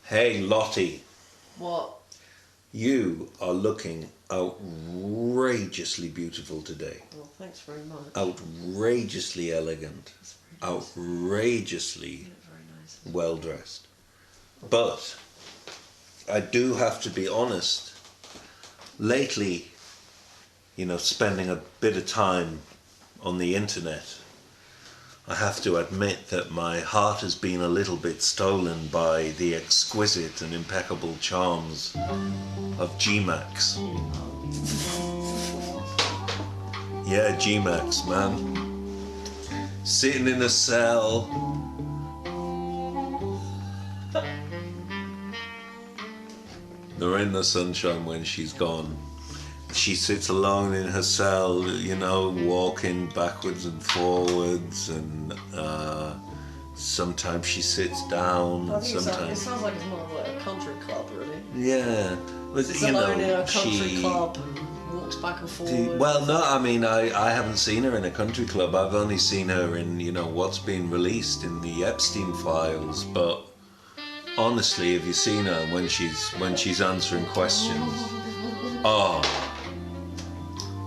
Hey, Lottie. What? You are looking outrageously beautiful today. Well, thanks very much. Outrageously elegant. Outrageously Very nice. well dressed. But I do have to be honest. Lately, spending a bit of time on the internet, I have to admit that my heart has been a little bit stolen by the exquisite and impeccable charms of G-Max. Yeah, G-Max, man. Sitting in a cell. They're in the sunshine when she's gone. She sits alone in her cell, walking backwards and forwards, and sometimes she sits down. I think sometimes it sounds like it's more like a country club, really. Yeah, but It's alone in a country club and walks back and forward. Well, no, I haven't seen her in a country club. I've only seen her in what's been released in the Epstein Files. But honestly, have you seen her when she's answering questions?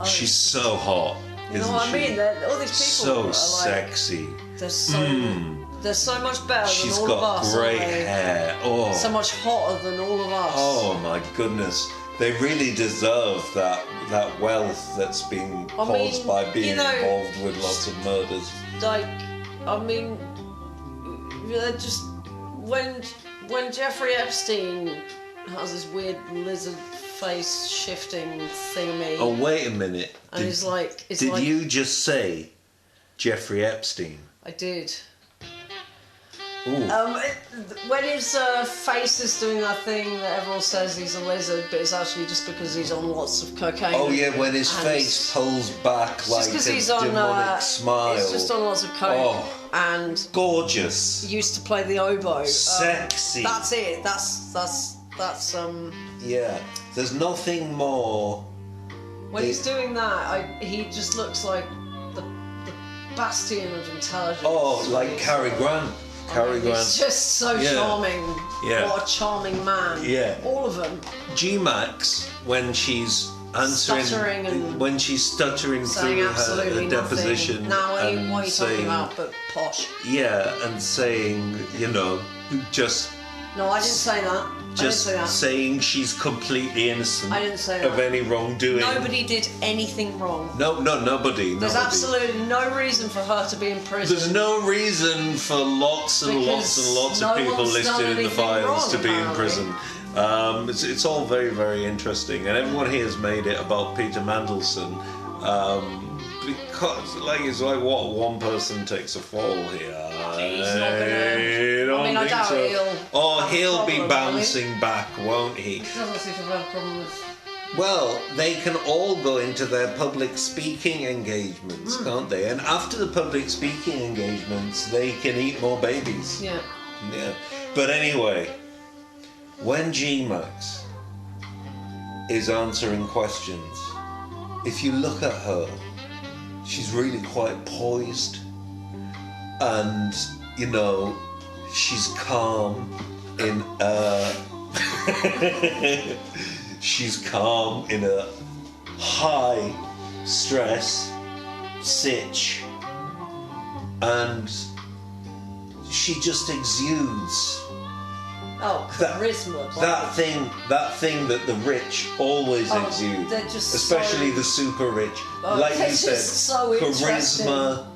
She's so hot, you know what I mean? All these people so sexy. They're so much better She's than all of us. She's got great hair. Oh, so much hotter than all of us. Oh my goodness. They really deserve that wealth that's been caused by being involved with lots of murders. Just when Jeffrey Epstein has this weird lizard face shifting thingy. Oh, wait a minute. And did you just say Jeffrey Epstein? I did. Ooh. When his face is doing that thing that everyone says he's a lizard, but it's actually just because he's on lots of cocaine. Oh yeah, when his face pulls back like a demonic smile. He's just on lots of coke and gorgeous. He used to play the oboe. Sexy. That's it. That's Yeah. There's nothing more. When he's doing that, he just looks like the bastion of intelligence. Oh, like Cary Grant. He's just so charming. Yeah. What a charming man. Yeah. All of them. G-Max, when she's answering, when she's stuttering through her deposition, now what are you talking about? But posh. Yeah, and saying, just. No, I didn't say that. Just saying she's completely innocent of any wrongdoing. Nobody did anything wrong. No, nobody. There's absolutely no reason for her to be in prison. There's no reason for lots and lots and lots of people listed in the files to be in prison. It's all very, very interesting, and everyone here has made it about Peter Mandelson. Because, it's like what one person takes a fall here. He's not gonna. I doubt so. He'll be bouncing back, won't he? He doesn't seem to have a problem with. Well, they can all go into their public speaking engagements, can't they? And after the public speaking engagements, they can eat more babies. Yeah. Yeah. But anyway, when G-Max is answering questions, if you look at her, she's really quite poised, and she's calm in she's calm in a high stress sitch, and she just exudes charisma. That thing that the rich always exude, they're just especially the super rich. Like you said, charisma,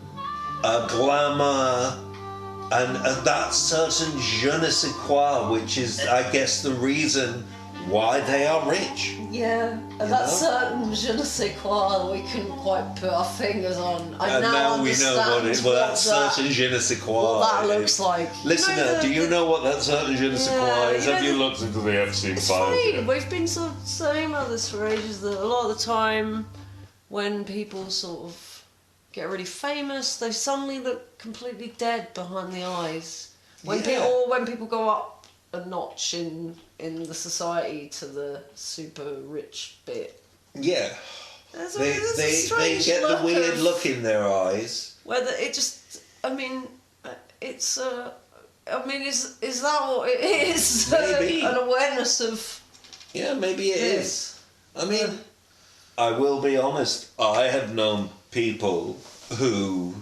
glamour, and that certain je ne sais quoi, which is, I guess, the reason why they are rich. Yeah, and that certain je ne sais quoi we couldn't quite put our fingers on. And now we know what it is. Well, that certain je ne sais quoi. What that looks like. Listener, do you know what that certain je ne sais quoi is? Have you looked into the Epstein Files? Funny. We've been sort of saying about this for ages, that a lot of the time when people sort of get really famous, they suddenly look completely dead behind the eyes. When people go up a notch in the society to the super rich bit. Yeah. They get the weird look in their eyes. Whether it just, it's I mean, is that what it is? Maybe. An awareness of... Yeah, maybe it Yeah. is. I mean, I will be honest, I have known people who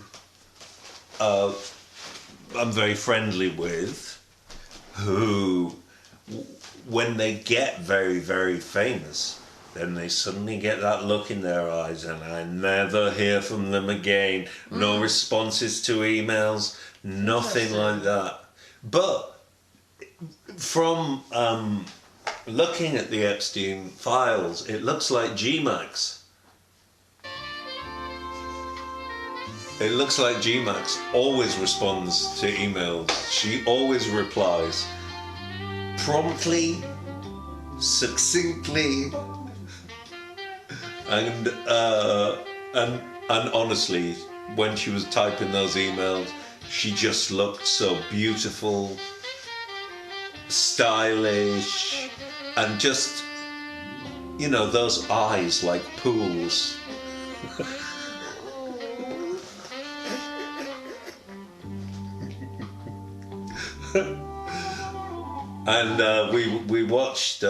I'm very friendly with, who, when they get very, very famous, then they suddenly get that look in their eyes and I never hear from them again. No responses to emails, nothing like that. But from looking at the Epstein Files, it looks like G-Max. It looks like G-Max always responds to emails. She always replies promptly, succinctly, and honestly, when she was typing those emails, she just looked so beautiful, stylish, and just, you know, those eyes like pools. And we watched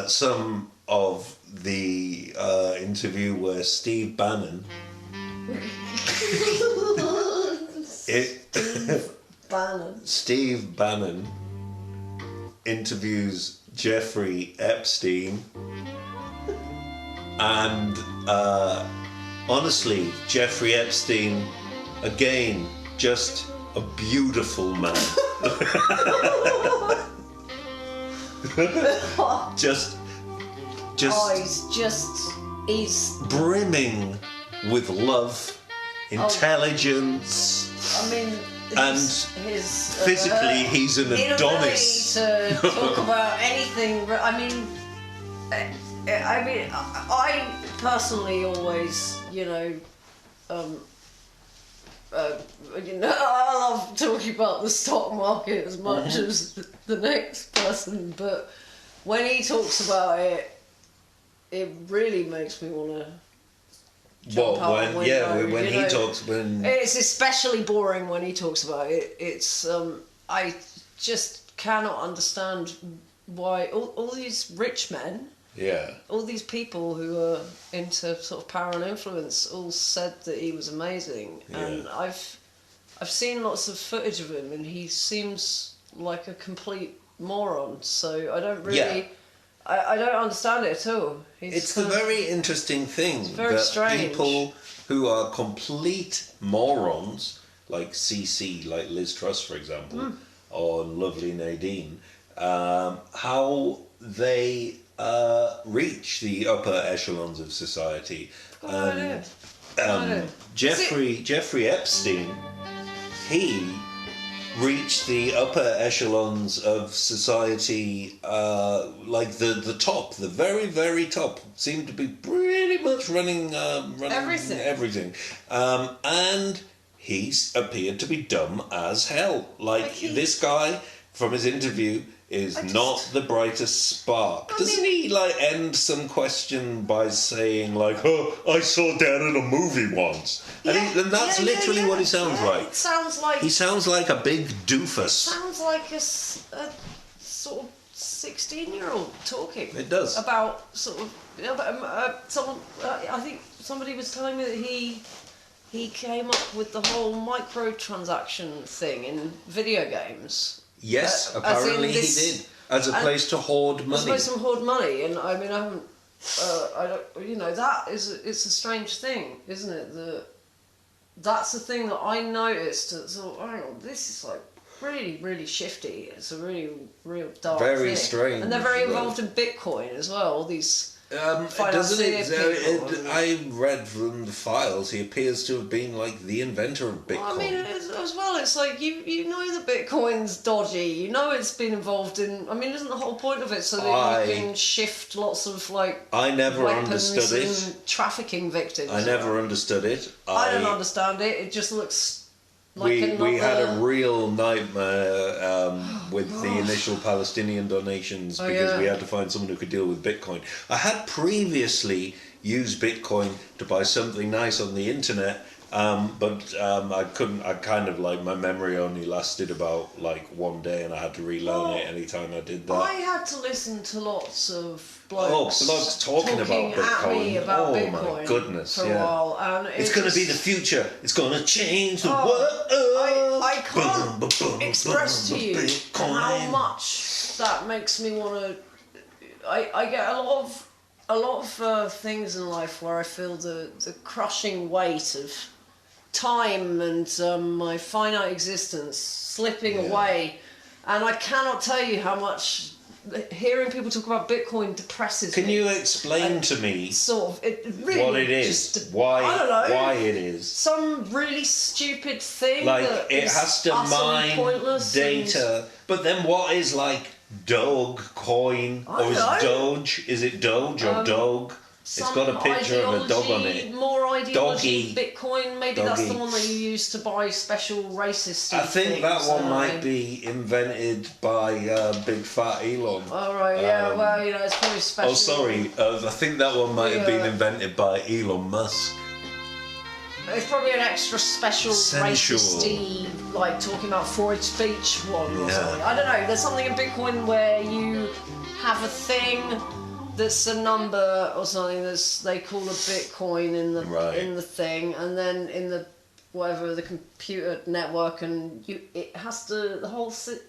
some of the interview where Steve Bannon Steve Bannon interviews Jeffrey Epstein, and honestly, Jeffrey Epstein, again, just a beautiful man. just he's brimming with love, intelligence. I mean, and his physically, he's an Adonis. To talk about anything. I mean, I personally always, you know, I love talking about the stock market as much as the next person, but when he talks about it, it really makes me want to. It's especially boring when he talks about it. It's I just cannot understand why all these rich men, all these people who are into sort of power and influence, all said that he was amazing. And I've seen lots of footage of him, and he seems like a complete moron. So I don't really. I don't understand it at all. It's a very interesting thing. It's very strange. People who are complete morons, like CC, like Liz Truss, for example, or lovely Nadine, how they reach the upper echelons of society. Jeffrey Epstein, he reach the upper echelons of society, like the top, the very, very top, seem to be pretty much running everything. And he's appeared to be dumb as hell. Like this guy, from his interview, is not the brightest spark. Doesn't he end some question by saying I saw Dad in a movie once? And that's literally what he sounds like. It sounds like... He sounds like a big doofus. It sounds like a sort of 16-year-old talking. It does. About sort of... I think somebody was telling me that he came up with the whole microtransaction thing in video games. Yes, apparently he did. As a place to hoard money. As a place to hoard money, and I mean, I haven't. I don't. You know, it's a strange thing, isn't it? That's the thing that I noticed. So, hang on, this is like really, really shifty. It's a really, real dark thing. Very strange. And they're very involved in Bitcoin as well. All these. I read from the files, he appears to have been like the inventor of Bitcoin. Well, I mean, as well, it's like you know that Bitcoin's dodgy. You know it's been involved in. I mean, isn't the whole point of it so that you can shift lots of I never weapons understood and trafficking victims? I never understood it. I don't understand it. It just looks. We had a real nightmare with the initial Palestinian donations because we had to find someone who could deal with Bitcoin. I had previously used Bitcoin to buy something nice on the internet, I couldn't. I kind of like my memory only lasted about like one day, and I had to relearn it anytime I did that. I had to listen to lots of blokes talking about Bitcoin. at me about Bitcoin. My goodness, for a while, and it's going to be the future. It's going to change the world. I can't express to you how much that makes me want to. I get a lot of things in life where I feel the crushing weight of time and my finite existence slipping away, and I cannot tell you how much hearing people talk about Bitcoin depresses me. Can you explain to me sort of it really what it is? Why? I don't know. Why it is? Some really stupid thing. Like that it is has to utterly mine data, but then what is like Dogecoin or is Doge? Is it Doge or Doge? It's got a picture of a dog on it. More ideology. Doggy. Bitcoin, maybe that's the one that you use to buy special racist I think things, that one might be invented by Big Fat Elon. Oh, right, yeah, well, you know, it's probably special. Oh, sorry, I think that one might have been invented by Elon Musk. It's probably an extra special Sensual. racisty, like talking about Freud's speech one or something. I don't know, there's something in Bitcoin where you have a thing that's a number or something they call a Bitcoin in the thing, and then in the whatever the computer network, and it has to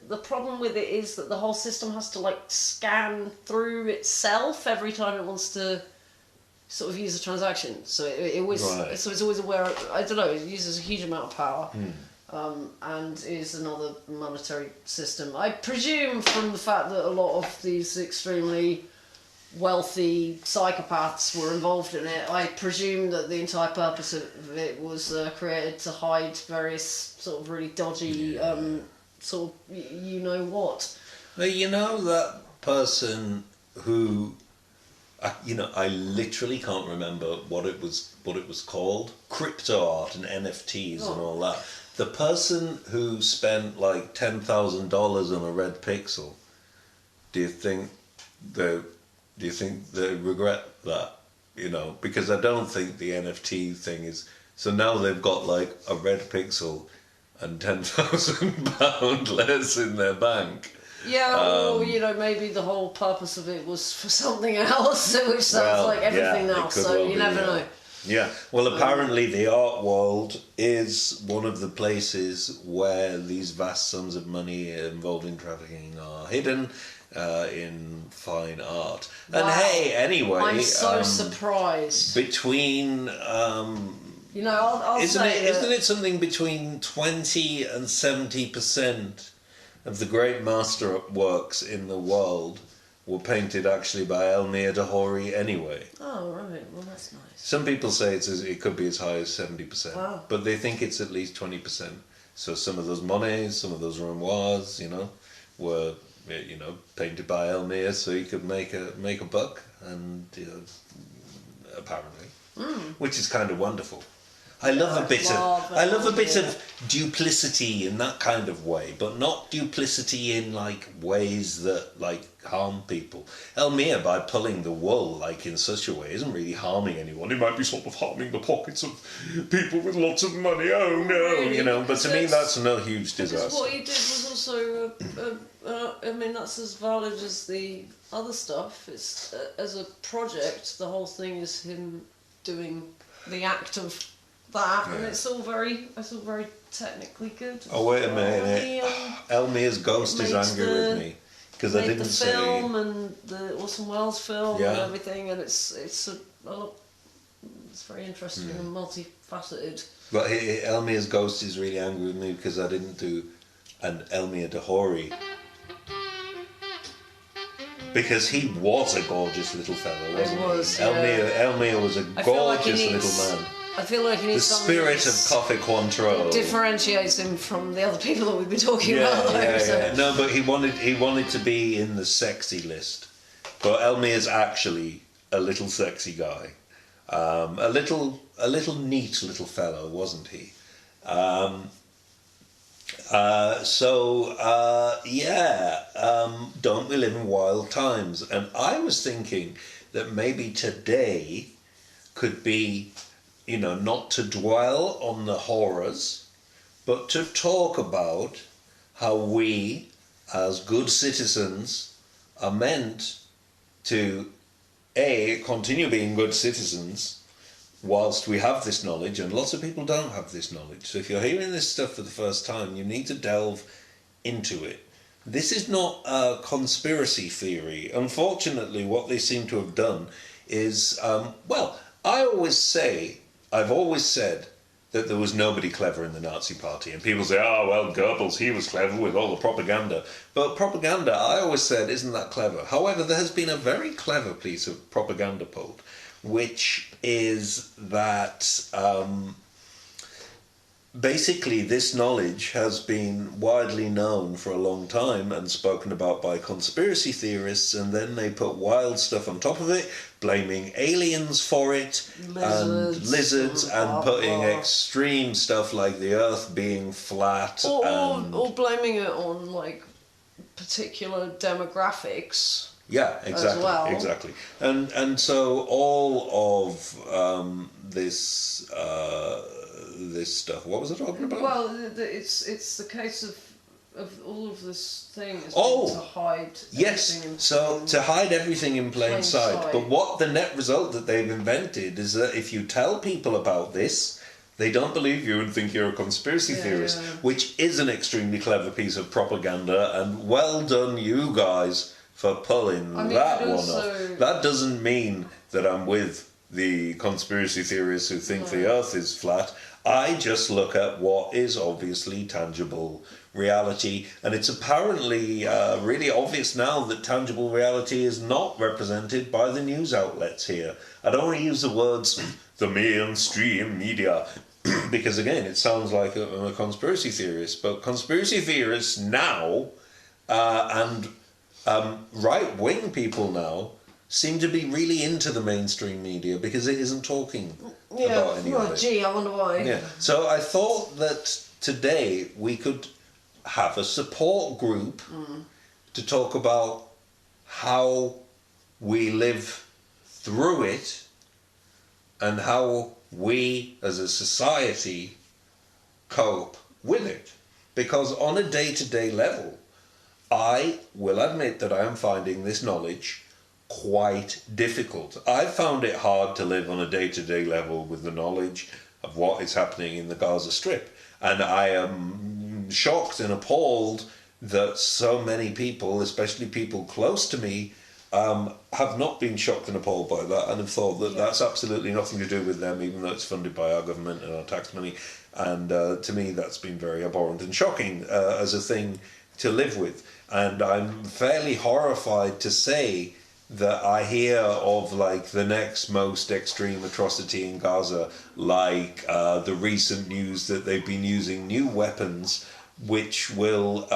the problem with it is that the whole system has to like scan through itself every time it wants to sort of use a transaction. So so it's always aware of, I don't know, it uses a huge amount of power. And is another monetary system. I presume from the fact that a lot of these extremely wealthy psychopaths were involved in it, I presume that the entire purpose of it was created to hide various sort of really dodgy sort of you know what. Well, you know that person who I literally can't remember what it was called, crypto art and NFTs and all that. The person who spent like $10,000 on a red pixel, do you think they regret that? Because I don't think the NFT thing is. So now they've got like a red pixel and £10,000 less in their bank. Yeah, or maybe the whole purpose of it was for something else, which sounds like everything else. So you never know. Yeah, well, apparently the art world is one of the places where these vast sums of money involved in trafficking are hidden in fine art. And hey, anyway, I'm so surprised. Between I'll isn't say it something between 20 and 70% of the great master works in the world were painted actually by Elmir Dahori anyway. Oh, right. Well, that's nice. Some people say it could be as high as 70%. Wow. But they think it's at least 20%. So some of those Monets, some of those Renoirs, were painted by Elmir so he could make a buck, and apparently, which is kind of wonderful. I love a bit of duplicity in that kind of way, but not duplicity in like ways that like harm people. Elmir, by pulling the wool like in such a way, isn't really harming anyone. He might be sort of harming the pockets of people with lots of money. Oh no, really? But to me, that's no huge disaster. Because what he did was also, that's as valid as the other stuff. It's as a project, the whole thing is him doing the act of that, and it's all very technically good. Oh wait a minute! Elmir's ghost is angry with me because I didn't say the film and the Orson Welles film and everything, and it's very interesting and multifaceted. But Elmir's ghost is really angry with me because I didn't do an Elmir Dahori. Because he was a gorgeous little fellow, wasn't he? Elmir was a gorgeous little man. I feel like he needs the spirit of Coffee Cointreau differentiates him from the other people that we've been talking about. So. No, but he wanted to be in the sexy list. But Elmir's actually a little sexy guy, a little neat little fellow, wasn't he? Don't we live in wild times? And I was thinking that maybe today could be not to dwell on the horrors, but to talk about how we, as good citizens, are meant to, A, continue being good citizens whilst we have this knowledge, and lots of people don't have this knowledge. So if you're hearing this stuff for the first time, you need to delve into it. This is not a conspiracy theory. Unfortunately, what they seem to have done is, I've always said that there was nobody clever in the Nazi Party. And people say, Goebbels, he was clever with all the propaganda. But propaganda, I always said, isn't that clever? However, there has been a very clever piece of propaganda pulled, which is that basically this knowledge has been widely known for a long time and spoken about by conspiracy theorists, and then they put wild stuff on top of it, blaming aliens for it, lizards, and putting extreme stuff like the Earth being flat, or blaming it on like particular demographics. Yeah, exactly, exactly. And so all of this stuff. What was I talking about? Well, it's the case of all of this thing is to hide. Yes. So to hide everything in plain sight. But what the net result that they've invented is that if you tell people about this, they don't believe you and think you're a conspiracy theorist, which is an extremely clever piece of propaganda. And well done, you guys, for pulling that one off. That doesn't mean that I'm with the conspiracy theorists who think the Earth is flat. I just look at what is obviously tangible reality, and it's apparently really obvious now that tangible reality is not represented by the news outlets here. I don't want to use the words the mainstream media because again it sounds like I'm a conspiracy theorist, but conspiracy theorists now and right-wing people now seem to be really into the mainstream media because it isn't talking about any of it. Gee, I wonder why. Yeah. So I thought that today we could have a support group to talk about how we live through it and how we as a society cope with it. Because on a day-to-day level, I will admit that I am finding this knowledge quite difficult. I found it hard to live on a day-to-day level with the knowledge of what is happening in the Gaza Strip. And I am shocked and appalled that so many people, especially people close to me, have not been shocked and appalled by that and have thought that that's absolutely nothing to do with them, even though it's funded by our government and our tax money. And to me, that's been very abhorrent and shocking as a thing to live with. And I'm fairly horrified to say that I hear of like the next most extreme atrocity in Gaza, like the recent news that they've been using new weapons which will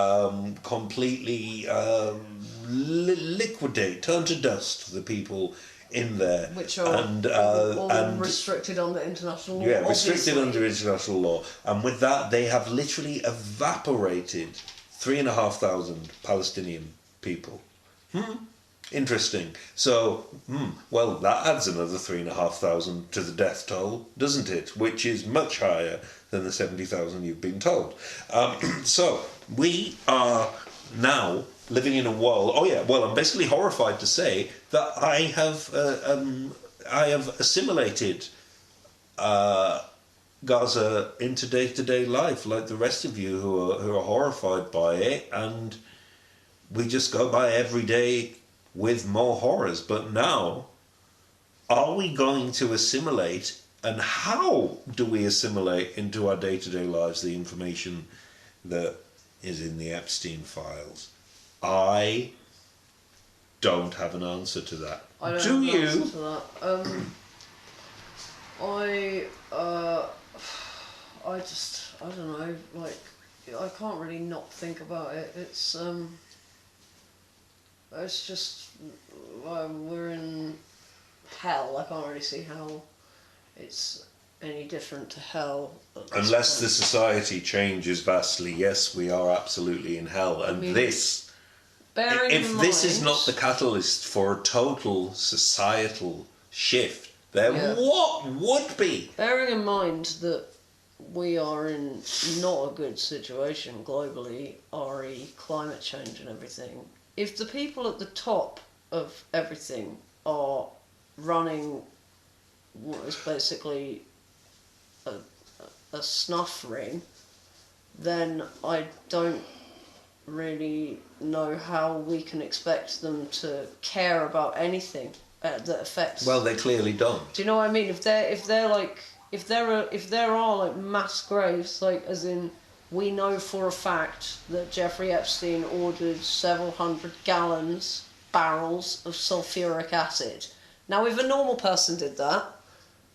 completely liquidate, turn to dust the people in there. Which are and restricted under international law. Yeah, restricted under international law. And with that, they have literally evaporated 3,500 Palestinian people. Interesting. So, well, that adds another 3,500 to the death toll, doesn't it? Which is much higher than the 70,000 you've been told. So, we are now living in a world... Oh, yeah, well, I'm basically horrified to say that I have assimilated Gaza into day-to-day life, like the rest of you who are horrified by it, and we just go by every day with more horrors. But now, are we going to assimilate, and how do we assimilate into our day-to-day lives the information that is in the Epstein Files? I don't have an answer to that. I don't do have an you? answer to that. I don't know, like, I can't really not think about it. It's just, we're in hell. I can't really see how it's any different to hell. Unless the society changes vastly, yes, we are absolutely in hell. And if this is not the catalyst for a total societal shift, then what would be? Bearing in mind that we are in not a good situation globally, re climate change and everything, if the people at the top of everything are running what is basically a snuff ring, then I don't really know how we can expect them to care about anything that affects. Well, they clearly don't. Do you know what I mean? If there are like mass graves, like as in, we know for a fact that Jeffrey Epstein ordered several hundred barrels of sulfuric acid. Now, if a normal person did that,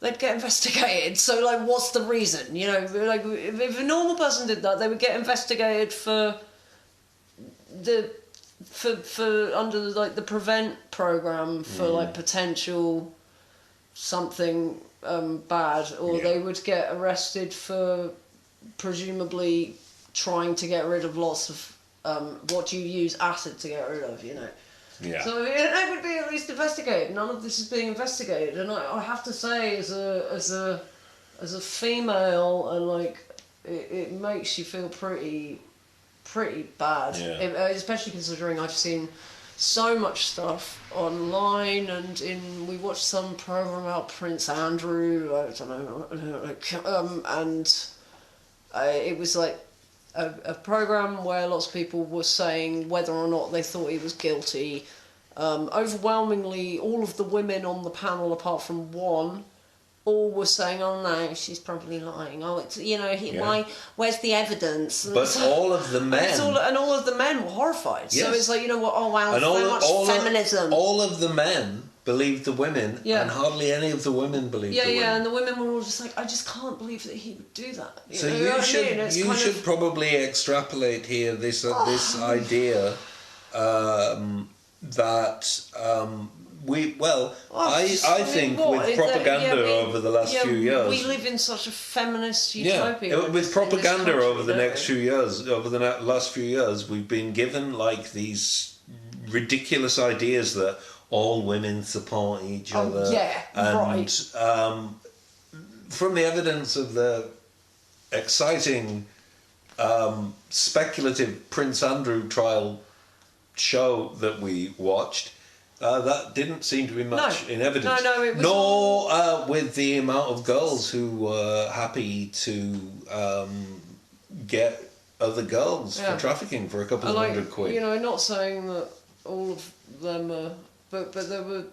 they'd get investigated. So, like, what's the reason? You know, like, if a normal person did that, they would get investigated for under like the prevent program for like potential something bad, or they would get arrested for presumably trying to get rid of lots of what do you use acid to get rid of, you know. Yeah. So it would be at least investigated. None of this is being investigated, and I have to say, as a female, and like it makes you feel pretty bad, especially considering I've seen so much stuff online, and we watched some program about Prince Andrew, I don't know, and it was like a program where lots of people were saying whether or not they thought he was guilty. Overwhelmingly, all of the women on the panel, apart from one, all were saying, "Oh no, she's probably lying. Oh, it's where's the evidence?" And but all of the men, all of the men were horrified. Yes. So it's like, you know what? Oh wow, and so much feminism. All of the men believed the women, and hardly any of the women believed the women. Yeah, and the women were all just like, "I just can't believe that he would do that." You should probably extrapolate here this idea that I think with propaganda over the last few years, we live in such a feminist utopia. Yeah, with propaganda over the last few years, we've been given like these ridiculous ideas that all women support each other. Right. From the evidence of the exciting, speculative Prince Andrew trial show that we watched, that didn't seem to be much in evidence. No, it was nor with the amount of girls who were happy to get other girls for trafficking for a couple of £100. You know, not saying that all of them are, but there were.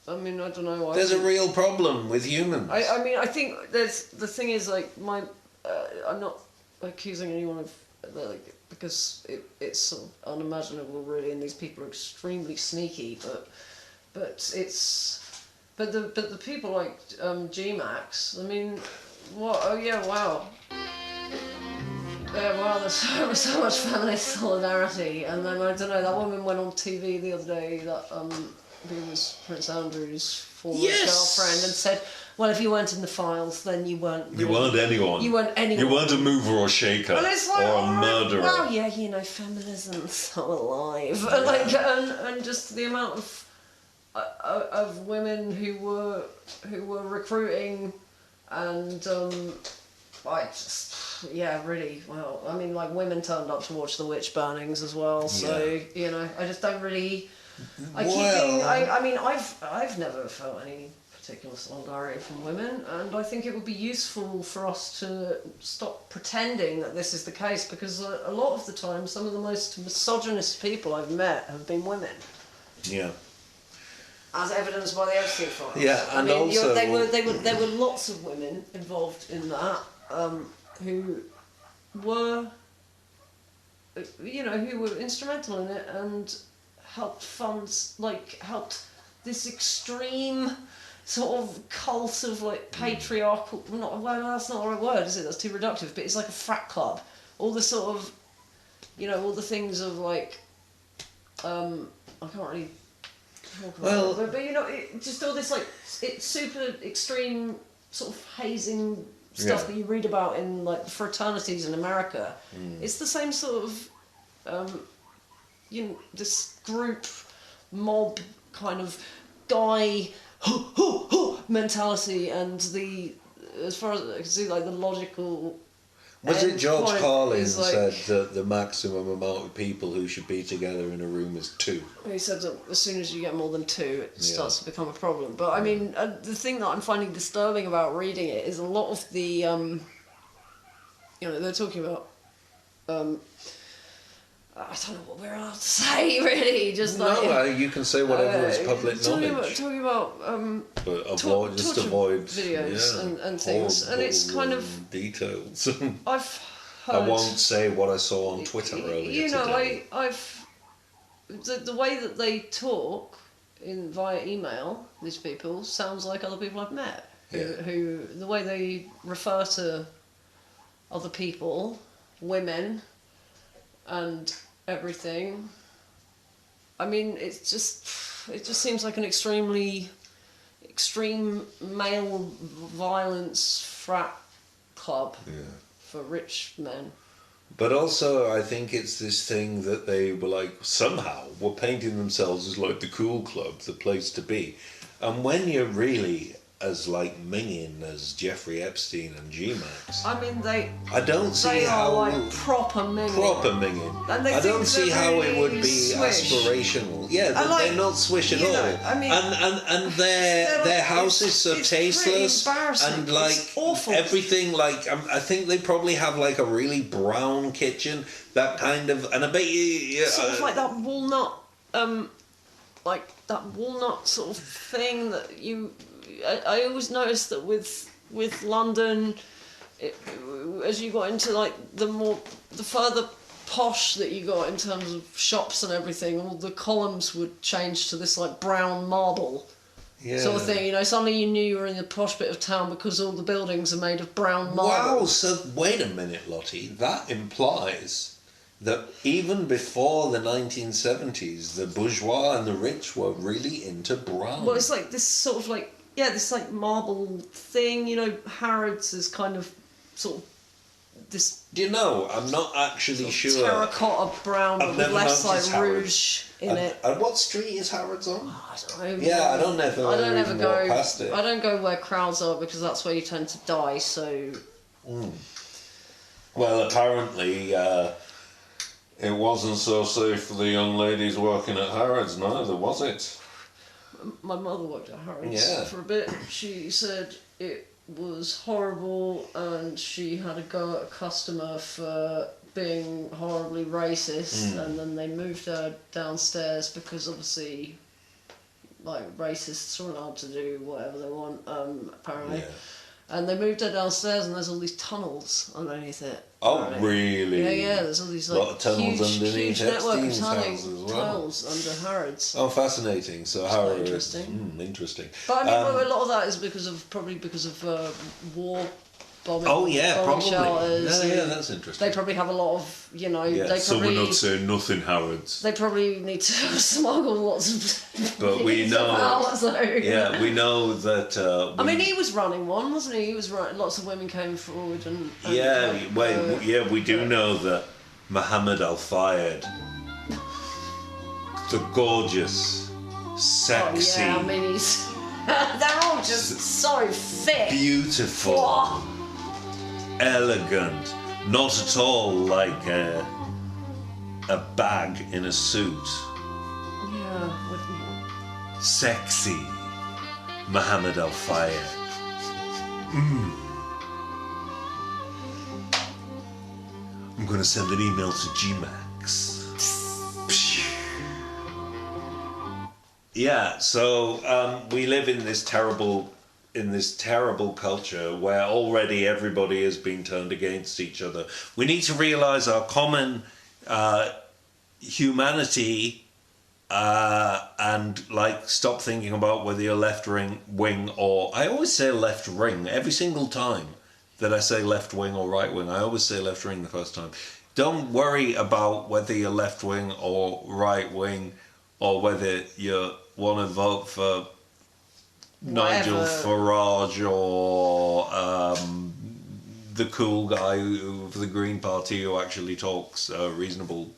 I mean, I don't know. There's a real problem with humans. I mean, I think the thing is, like, I'm not accusing anyone of like, because it's sort of unimaginable, really, and these people are extremely sneaky. But the people like G-Max. I mean, what? Oh yeah, wow. Yeah, wow, there's so much feminist solidarity, and then I don't know. That woman went on TV the other day. That who was Prince Andrew's former girlfriend, and said, "Well, if you weren't in the files, then you weren't. Really, you weren't anyone. You weren't anyone. You weren't a mover or shaker, or a murderer." Well, yeah, you know, feminism's so alive, and just the amount of women who were recruiting, and really. Well, I mean, like, women turned up to watch the witch burnings as well. So you know, I just don't really. I mean, I've never felt any particular solidarity from women, and I think it would be useful for us to stop pretending that this is the case, because a lot of the time, some of the most misogynist people I've met have been women. Yeah. As evidenced by the Epstein Files. Yeah, and also there were lots of women involved in that who were, who were instrumental in it and helped this extreme sort of cult of like patriarchal. That's not the right word, is it? That's too reductive. But it's like a frat club. All the sort of, all the things of like, I can't really talk about it, but just all this like it's super extreme sort of hazing stuff that you read about in like fraternities in America. It's the same sort of this group mob kind of guy mentality and as far as I can see, like the logical. Was it George Carlin like, said that the maximum amount of people who should be together in a room is 2? He said that as soon as you get more than 2, it starts to become a problem. But I mean, the thing that I'm finding disturbing about reading it is a lot of the, they're talking about, I don't know what we're allowed to say, really. Just like you can say whatever is public knowledge. Talking about but avoid videos and things, and it's kind of details. I've heard. I won't say what I saw on Twitter earlier today. I've the way that they talk via email, these people, sounds like other people I've met. Who the way they refer to other people, women, and everything. I mean, it just seems like an extreme male violence frat club for rich men. But also, I think it's this thing that they were like, somehow, were painting themselves as like the cool club, the place to be. And when you're really as like minging as Jeffrey Epstein and G-Max, I mean, I don't see how like proper minging. Proper minging. And I don't see how it would be swish. Aspirational. Yeah, they're not swish at all. I mean, and their houses are tasteless and like it's awful. Everything. Like I think they probably have like a really brown kitchen. That kind of, and I bet you sort of like that walnut, like that walnut sort of thing that you. I always noticed that with London, as you got into like the further posh that you got in terms of shops and everything, all the columns would change to this like brown marble sort of thing. Suddenly you knew you were in the posh bit of town because all the buildings are made of brown marble. Wow, so wait a minute, Lottie. That implies that even before the 1970s, the bourgeois and the rich were really into brown. Well, it's like this sort of like, this like marble thing, Harrods is kind of sort of this. Do you know? I'm not actually sure. Terracotta brown, but with less like rouge in it. And what street is Harrods on? I don't know. Yeah, I don't ever go past it. I don't go where crowds are because that's where you tend to die. So. Well, apparently, it wasn't so safe for the young ladies working at Harrods, neither, was it? My mother worked at Harrods for a bit. She said it was horrible and she had to go at a customer for being horribly racist, and then they moved her downstairs because obviously like racists are allowed to do whatever they want, apparently. And they moved her downstairs and there's all these tunnels underneath it. Oh, apparently. really? Yeah, there's all these like huge network of tunnels under Harrods. Oh, fascinating. So Harrods. Interesting. Interesting. But I mean, a lot of that is because of war bombing. Oh yeah, probably. Shelters. Yeah, that's interesting. They probably have a lot of, they probably. So we're not saying nothing, Harrods. They probably need to smuggle lots of. But we know. Out, we know that. I mean, he was running one, wasn't he? He was running. Lots of women came forward and we do know that Mohammed Al-Fayed, the gorgeous, sexy. Oh, yeah, I mean, he's. They're all just so fit. Beautiful. Oh. Elegant, not at all like a bag in a suit. Yeah. Sexy Mohammed Al-Fayed. I'm going to send an email to G-Max. Yeah, so we live in this terrible culture where already everybody has been turned against each other. We need to realise our common humanity and like stop thinking about whether you're left wing or... I always say left ring every single time that I say left wing or right wing. I always say left wing the first time. Don't worry about whether you're left wing or right wing or whether you want to vote for Nigel Farage or the cool guy of the Green Party who actually talks reasonable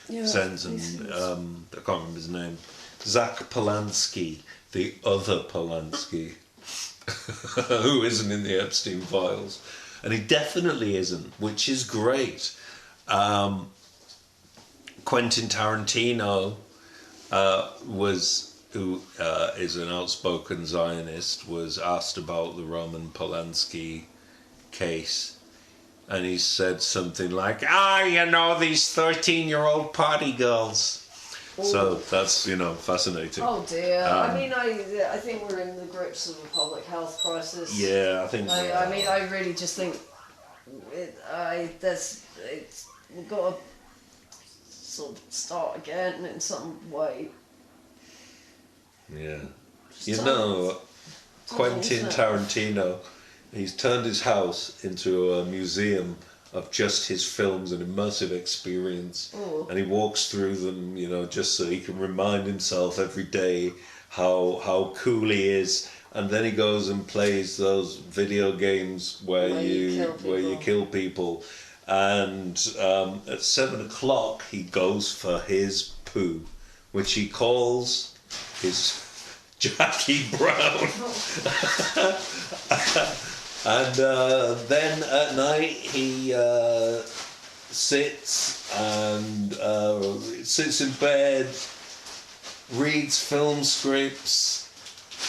sense, and I can't remember his name. Zach Polanski, the other Polanski. who isn't in the Epstein Files. And he definitely isn't, which is great. Quentin Tarantino who is an outspoken Zionist, was asked about the Roman Polanski case. And he said something like, these 13-year-old party girls. Ooh. So that's, fascinating. Oh dear. I think we're in the grips of a public health crisis. Yeah, I think so. I really just think we've got to sort of start again in some way. Yeah. Quentin Tarantino, he's turned his house into a museum of just his films, an immersive experience. Ooh. And he walks through them, just so he can remind himself every day how cool he is. And then he goes and plays those video games where you kill people. And at 7:00 he goes for his poo, which he calls his Jackie Brown. And then at night he sits in bed, reads film scripts,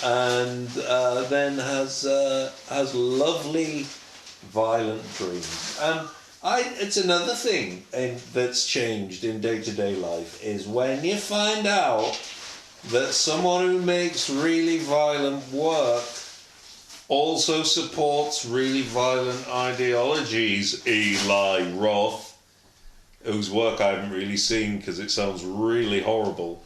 and then has lovely violent dreams. And it's another thing that's changed in day-to-day life is when you find out that someone who makes really violent work also supports really violent ideologies. Eli Roth, whose work I haven't really seen because it sounds really horrible.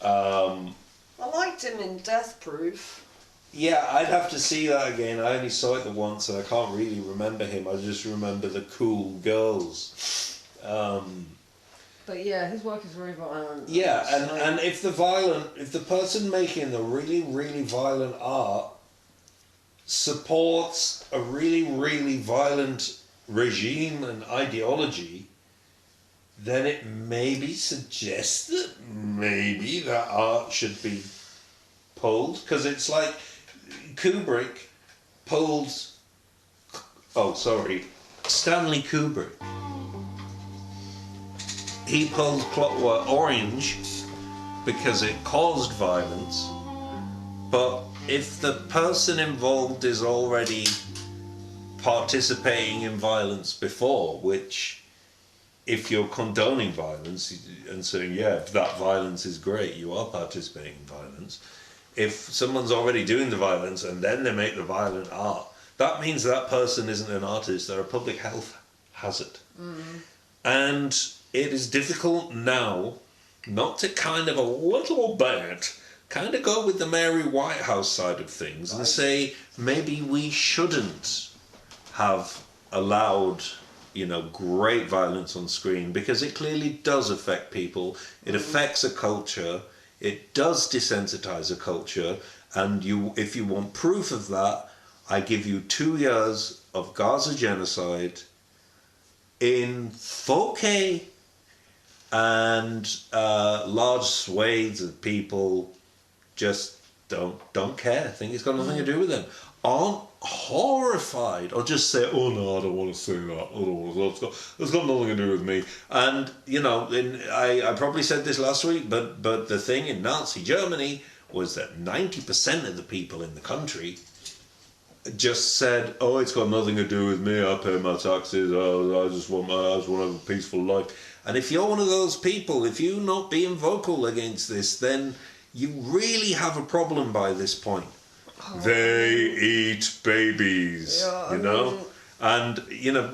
I liked him in Death Proof. Yeah, I'd have to see that again. I only saw it the once and I can't really remember him. I just remember the cool girls. But yeah, his work is very violent. Yeah, and if the person making the really, really violent art supports a really, really violent regime and ideology, then it maybe suggests that maybe that art should be pulled. Because it's like Kubrick pulled... Stanley Kubrick. He pulled Clockwork Orange because it caused violence, but if the person involved is already participating in violence before, which if you're condoning violence and saying, that violence is great, you are participating in violence. If someone's already doing the violence and then they make the violent art, that means that person isn't an artist, they're a public health hazard. Mm. And it is difficult now not to kind of a little bit kind of go with the Mary Whitehouse side of things and say maybe we shouldn't have allowed, great violence on screen, because it clearly does affect people. It affects a culture. It does desensitize a culture. And if you want proof of that, I give you 2 years of Gaza genocide in 4K, and large swathes of people just don't care, think it's got nothing to do with them, aren't horrified, or just say, oh no, I don't want to say that, it's got nothing to do with me. And I probably said this last week, but the thing in Nazi Germany was that 90% of the people in the country just said, oh, it's got nothing to do with me, I pay my taxes, I just want to have a peaceful life. And if you're one of those people, if you're not being vocal against this, then you really have a problem by this point. Oh. They eat babies, and in the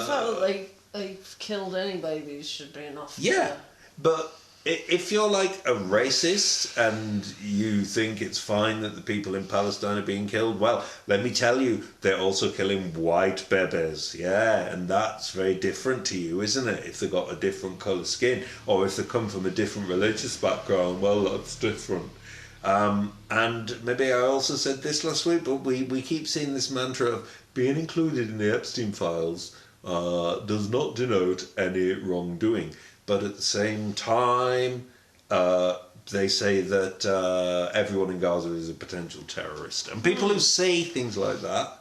fact that they've killed any babies should be enough. Yeah, but if you're like a racist and you think it's fine that the people in Palestine are being killed, well, let me tell you, they're also killing white babies, and that's very different to you, isn't it? If they've got a different colour skin, or if they come from a different religious background, well, that's different. And maybe I also said this last week, but we keep seeing this mantra of being included in the Epstein Files does not denote any wrongdoing. But at the same time, they say that everyone in Gaza is a potential terrorist. And people who say things like that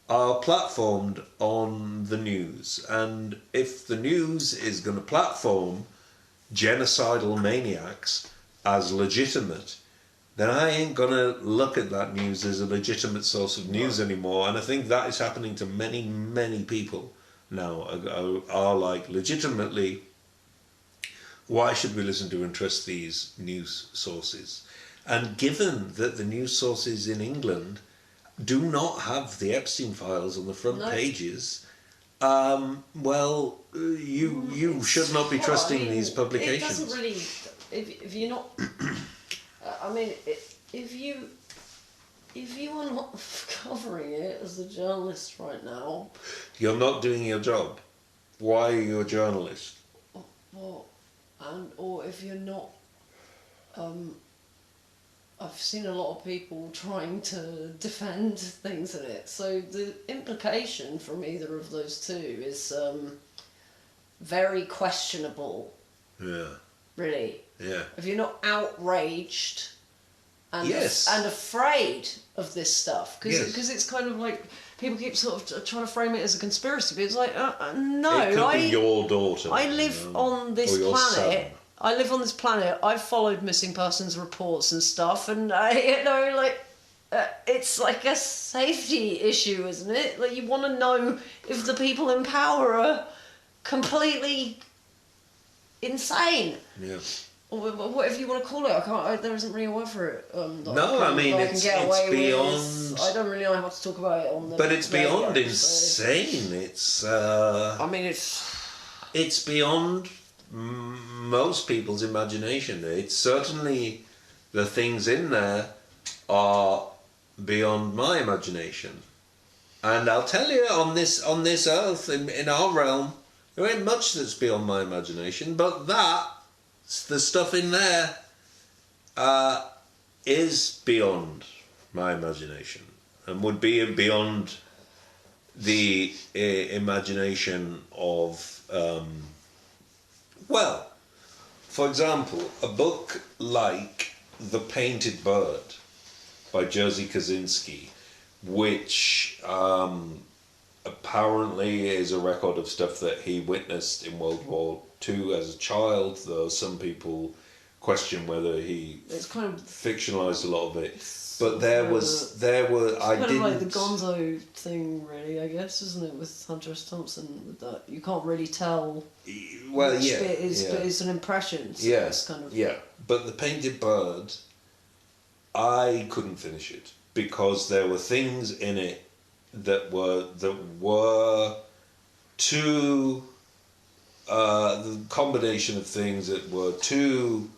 are platformed on the news. And if the news is going to platform genocidal maniacs as legitimate, then I ain't going to look at that news as a legitimate source of news anymore. And I think that is happening to many, many people now, are like, legitimately, why should we listen to and trust these news sources? And given that the news sources in England do not have the Epstein Files on the front pages, well, you should not be trusting these publications. It doesn't really... If you're not... I mean, if you are not covering it as a journalist right now... You're not doing your job. Why are you a journalist? Well, or if you're not... I've seen a lot of people trying to defend things in it. So the implication from either of those two is very questionable. Yeah. Really. Yeah. If you're not outraged and afraid of this stuff, because it's kind of like people keep sort of trying to frame it as a conspiracy, but it's like no, it could be your daughter. I live on this planet. Son. I live on this planet. I've followed missing persons reports and stuff, and it's like a safety issue, isn't it? Like, you want to know if the people in power are completely insane. Yeah. Or whatever you want to call it. There isn't really a word for it. It's beyond... I don't really know how to talk about it on the... But it's beyond insane. It's... It's beyond most people's imagination. It's certainly... The things in there are beyond my imagination. And I'll tell you, on this earth, in our realm, there ain't much that's beyond my imagination, but the stuff in there is beyond my imagination, and would be beyond the imagination of, for example, a book like The Painted Bird by Jerzy Kosinski, which apparently is a record of stuff that he witnessed in World War II as a child, though some people question whether he fictionalized a lot of it. But it's kind of like the Gonzo thing, really, I guess, isn't it, with Hunter S. Thompson? With that, you can't really tell. Well, which bit is, but it's an impression. So it's kind of... Yeah, but The Painted Bird, I couldn't finish it because there were things in it that were too. The combination of things that were too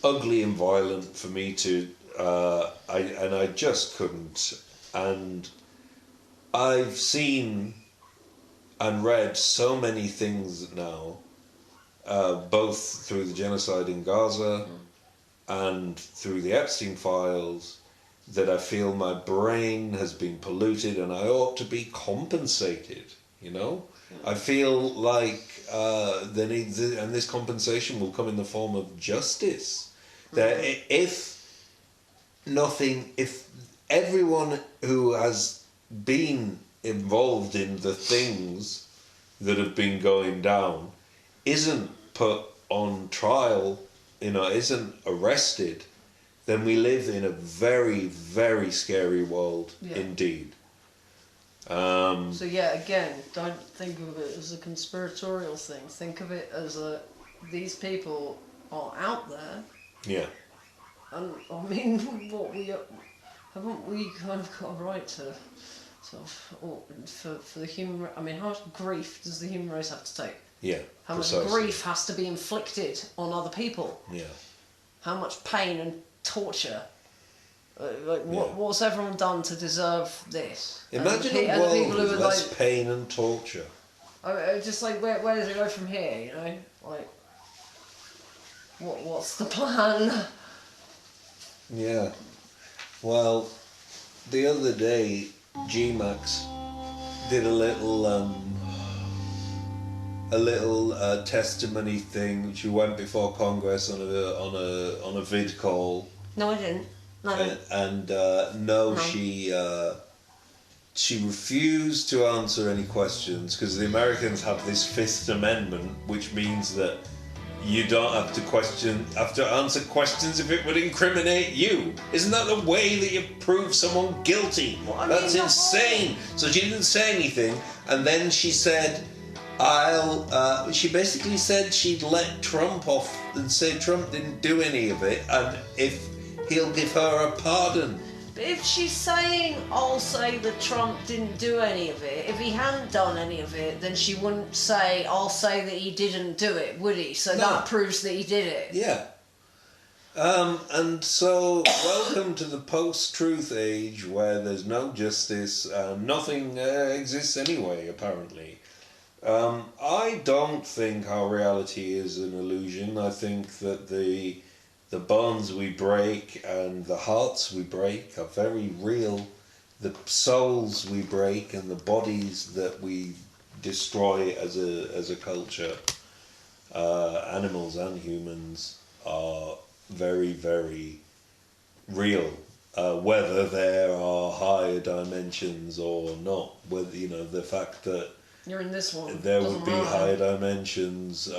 ugly and violent for me to, I just couldn't. And I've seen and read so many things now, both through the genocide in Gaza and through the Epstein Files, that I feel my brain has been polluted and I ought to be compensated, you know? I feel like and this compensation will come in the form of justice. That if everyone who has been involved in the things that have been going down isn't put on trial, isn't arrested, then we live in a very, very scary world indeed. So again, don't think of it as a conspiratorial thing. Think of it as these people are out there. Yeah. And I mean, haven't we kind of got a right to sort of for the human? I mean, how much grief does the human race have to take? Yeah. How much grief has to be inflicted on other people? Yeah. How much pain and torture? What's everyone done to deserve this? Imagine a world with less pain and torture. Just like, where does it go from here, Like, what's the plan? Yeah. Well, the other day, G-Max did a little a little testimony thing. She went before Congress on a vid call. No, I didn't. No. No, she refused to answer any questions because the Americans have this Fifth Amendment, which means that you don't have to answer questions if it would incriminate you. Isn't that the way that you prove someone guilty? Well, I mean, that's insane. So she didn't say anything, and then she said, she basically said she'd let Trump off and say Trump didn't do any of it, and if he'll give her a pardon. But if she's saying, I'll say that Trump didn't do any of it, if he hadn't done any of it, then she wouldn't say, I'll say that he didn't do it, would he? So that proves that he did it. Yeah. And so, welcome to the post-truth age where there's no justice and nothing exists anyway, apparently. I don't think our reality is an illusion. I think that the bones we break and the hearts we break are very real. The souls we break and the bodies that we destroy as a culture, animals and humans, are very, very real. Whether there are higher dimensions or not, whether the fact that you're in this one, there would be higher dimensions.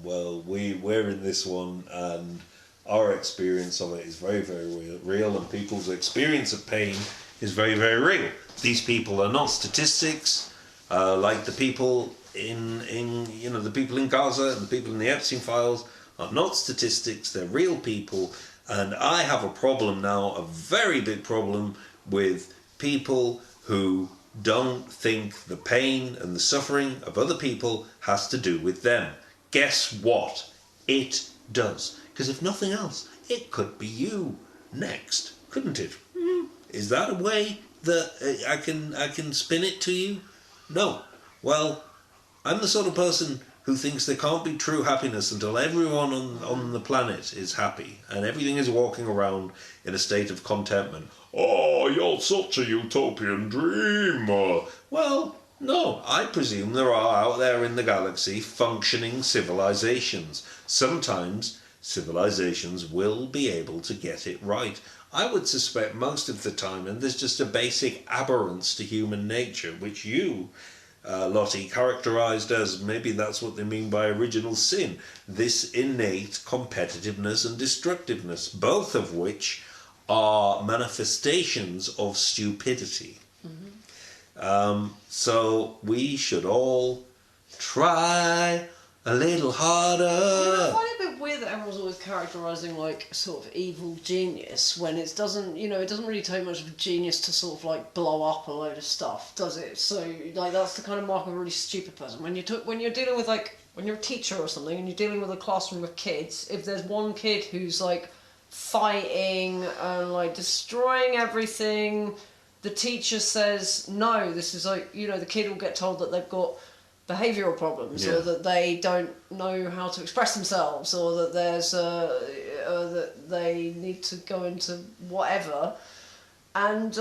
We're in this one, and our experience of it is very, very real, and people's experience of pain is very, very real. These people are not statistics, like the people in the people in Gaza and the people in the Epstein Files are not statistics. They're real people, and I have a problem now, a very big problem, with people who don't think the pain and the suffering of other people has to do with them. Guess what? It does. Because if nothing else, it could be you next, couldn't it? Is that a way that I can spin it to you? No. Well, I'm the sort of person who thinks there can't be true happiness until everyone on the planet is happy and everything is walking around in a state of contentment. Oh, you're such a utopian dreamer. Well, no, I presume there are out there in the galaxy functioning civilizations. Sometimes civilizations will be able to get it right. I would suspect most of the time, and there's just a basic aberrance to human nature, which you, Lottie, characterised as, maybe that's what they mean by original sin, this innate competitiveness and destructiveness, both of which are manifestations of stupidity. So we should all try a little harder. I find it a bit weird that everyone's always characterising like sort of evil genius when it doesn't really take much of a genius to sort of like blow up a load of stuff, does it? So like that's the kind of mark of a really stupid person. When you're dealing with like when you're a teacher or something and you're dealing with a classroom of kids, if there's one kid who's like fighting and like destroying everything, the teacher says no, this is like, the kid will get told that they've got behavioural problems, or that they don't know how to express themselves, or that there's that they need to go into whatever. And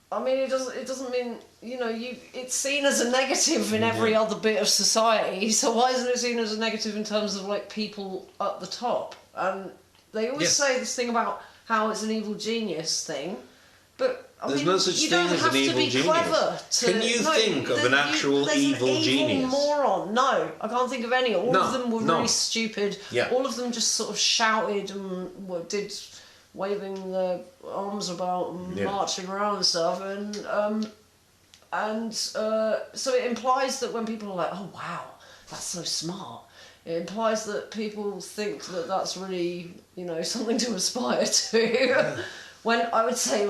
I mean, it doesn't mean it's seen as a negative in every other bit of society. So why isn't it seen as a negative in terms of like people at the top? And they always say this thing about how it's an evil genius thing, but there's no such thing as an evil genius. Can you think of an actual evil genius? There's an evil moron. No, I can't think of any. All of them were really stupid. Yeah. All of them just sort of shouted and did waving their arms about and marching around and stuff. And so it implies that when people are like, oh wow, that's so smart, it implies that people think that that's really, something to aspire to. Yeah. When I would say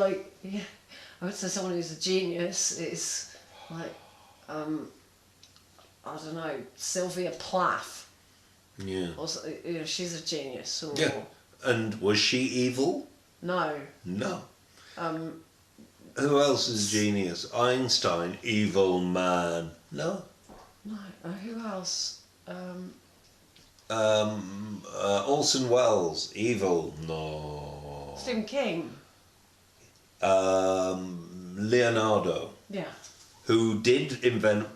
someone who's a genius is like, I don't know, Sylvia Plath. Yeah. Or, she's a genius. Or, and was she evil? No. No. Who else is genius? Einstein, evil man. No. No. Who else? Orson Welles, evil. No. Stephen King. Leonardo. Yeah. Who did invent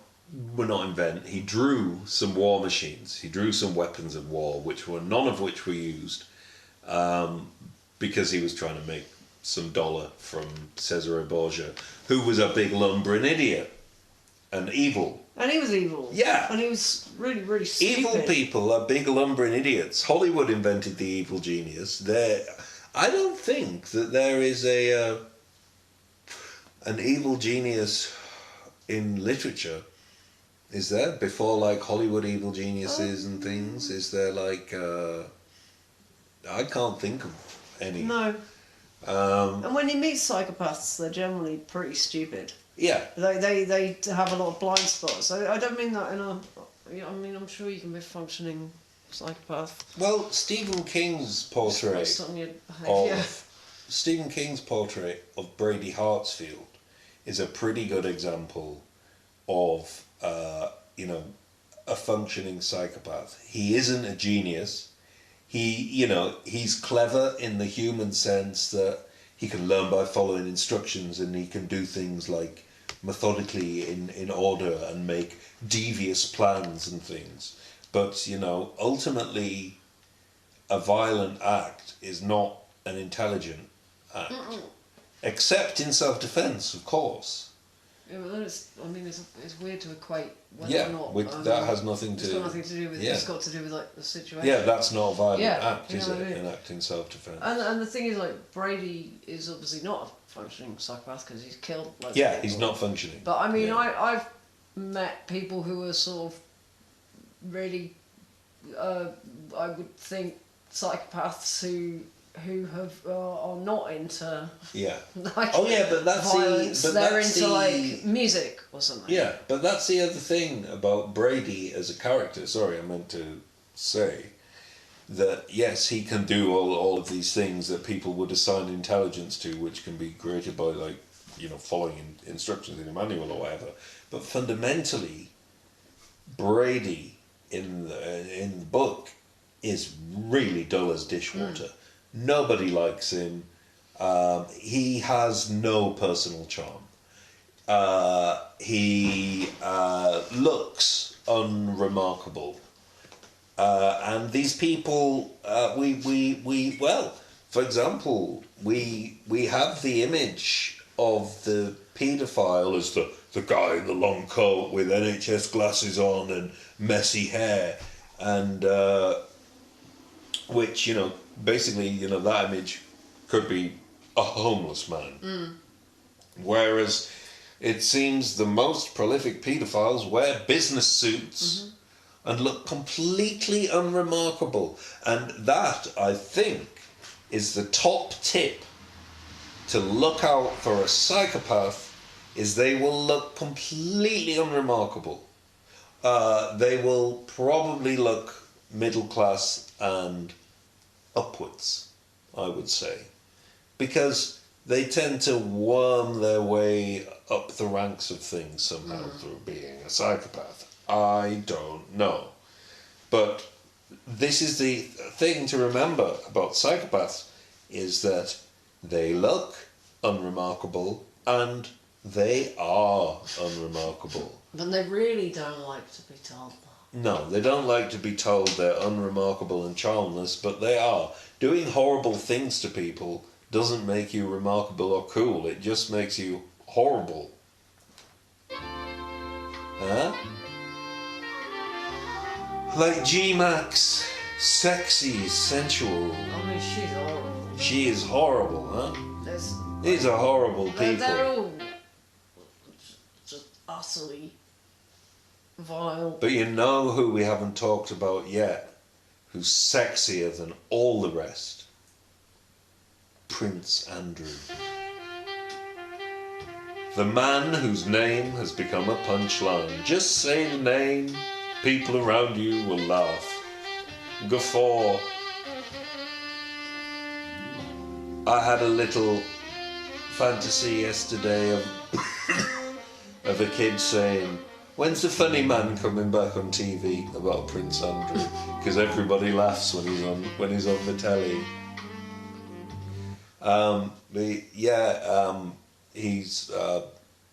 well, not invent, he drew some war machines. He drew some weapons of war, none of which were used, because he was trying to make some dollar from Cesare Borgia, who was a big lumbering idiot and evil. And he was evil. Yeah. And he was really, really stupid. Evil people are big lumbering idiots. Hollywood invented the evil genius. I don't think that there is an evil genius in literature. Is there? Before, like, Hollywood evil geniuses and things? Is there, like... I can't think of any. No. And when you meet psychopaths, they're generally pretty stupid. Yeah. They have a lot of blind spots. I don't mean that in a... I mean, I'm sure you can be a functioning psychopath. Well, Stephen King's portrait Stephen King's portrait of Brady Hartsfield is a pretty good example of... a functioning psychopath. He isn't a genius. He's clever in the human sense that he can learn by following instructions, and he can do things like methodically in order and make devious plans and things. But, ultimately a violent act is not an intelligent act. Except in self-defense, of course. Yeah, but it's weird to equate whether or not... that has nothing to... It's got nothing to do with... Yeah. It's got to do with, like, the situation. Yeah, that's not a violent act, is it? I mean? An act in self-defense. And the thing is, like, Brady is obviously not a functioning psychopath because he's killed... He's not functioning. But, I mean, I've met people who are sort of really... I would think psychopaths who are not into but that's violence. They're into like music or something. Yeah, but that's the other thing about Brady as a character. Sorry, I meant to say that yes, he can do all of these things that people would assign intelligence to, which can be created by following instructions in a manual or whatever. But fundamentally, Brady in the book is really dull as dishwater. Nobody likes him. He has no personal charm. He looks unremarkable. And these people, for example, we have the image of the paedophile as the guy in the long coat with NHS glasses on and messy hair, and which, basically, that image could be a homeless man. Whereas it seems the most prolific paedophiles wear business suits and look completely unremarkable. And that, I think, is the top tip to look out for a psychopath, is they will look completely unremarkable. They will probably look middle class and upwards, I would say, because they tend to worm their way up the ranks of things somehow through being a psychopath. I don't know. But this is the thing to remember about psychopaths, is that they look unremarkable and they are unremarkable. But they really don't like to be told that. No, they don't like to be told they're unremarkable and charmless, but they are. Doing horrible things to people doesn't make you remarkable or cool, it just makes you horrible. Huh? Like G-Max, sexy, sensual. I mean, she's horrible. She is horrible, huh? These are horrible people. They're all just utterly vile. But you know who we haven't talked about yet, who's sexier than all the rest? Prince Andrew. The man whose name has become a punchline. Just say the name, people around you will laugh, guffaw. I had a little fantasy yesterday of a kid saying, "When's the funny man coming back on TV?" about Prince Andrew, because everybody laughs when he's on the telly. He's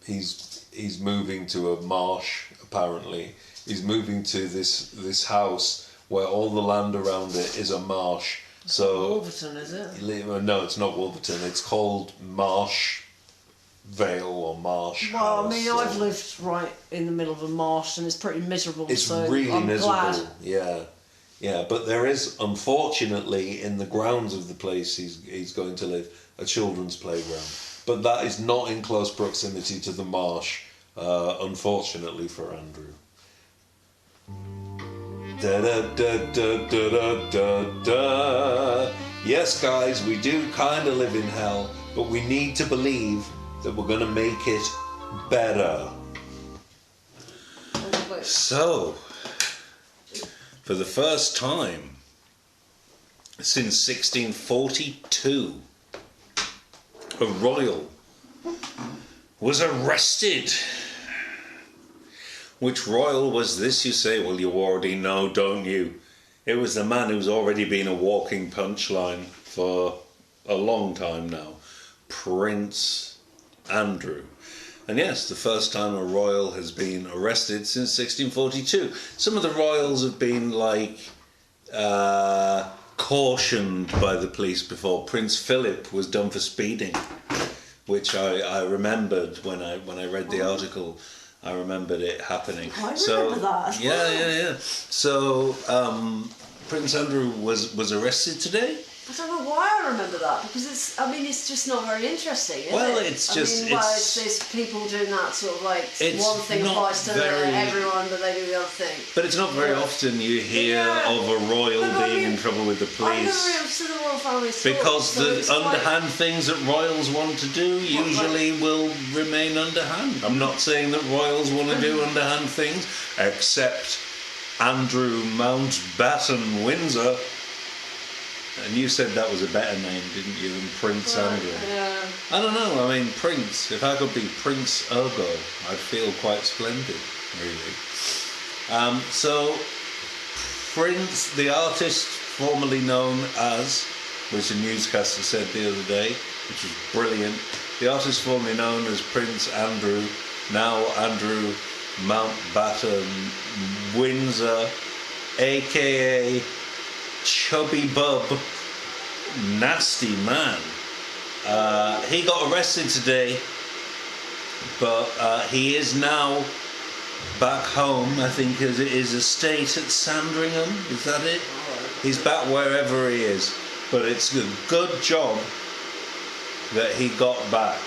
he's moving to a marsh. Apparently, he's moving to this house where all the land around it is a marsh. So Wolverton, is it? No, it's not Wolverton. It's called Marsh Vale or Marsh Well, House. I mean, I've lived right in the middle of a marsh, and it's pretty miserable. It's so really I'm miserable. Glad. Yeah. But there is, unfortunately, in the grounds of the place he's going to live, a children's playground. But that is not in close proximity to the marsh, unfortunately for Andrew. Da da da da da da da. Yes, guys, we do kind of live in hell, but we need to believe that we're going to make it better. So, for the first time since 1642, a royal was arrested. Which royal was this, you say? Well, you already know, don't you? It was the man who's already been a walking punchline for a long time now. Prince Andrew. And yes, the first time a royal has been arrested since 1642. Some of the royals have been, cautioned by the police before. Prince Philip was done for speeding, which I remembered when I read the article. I remembered it happening. I remember that. Yeah. So Prince Andrew was arrested today. I don't know why I remember that, because it's just not very interesting, is well, it? it's just... it's people doing that sort of one thing applies to everyone, but they do the other thing. But it's not very often you hear of a royal being in trouble with the police. I've never really understood the royal family story. Because the underhand things that royals want to do usually will remain underhand. I'm not saying that royals want to do underhand things, except Andrew Mountbatten Windsor. And you said that was a better name, didn't you, than Prince Andrew? Yeah. I don't know, I mean, Prince. If I could be Prince Ergo, I'd feel quite splendid, really. So, Prince, the artist formerly known as, which a newscaster said the other day, which was brilliant, the artist formerly known as Prince Andrew, now Andrew Mountbatten Windsor, a.k.a. Chubby Bub, nasty man. He got arrested today, but he is now back home, I think, as it is estate at Sandringham. Is that it? He's back wherever he is. But it's a good job that he got back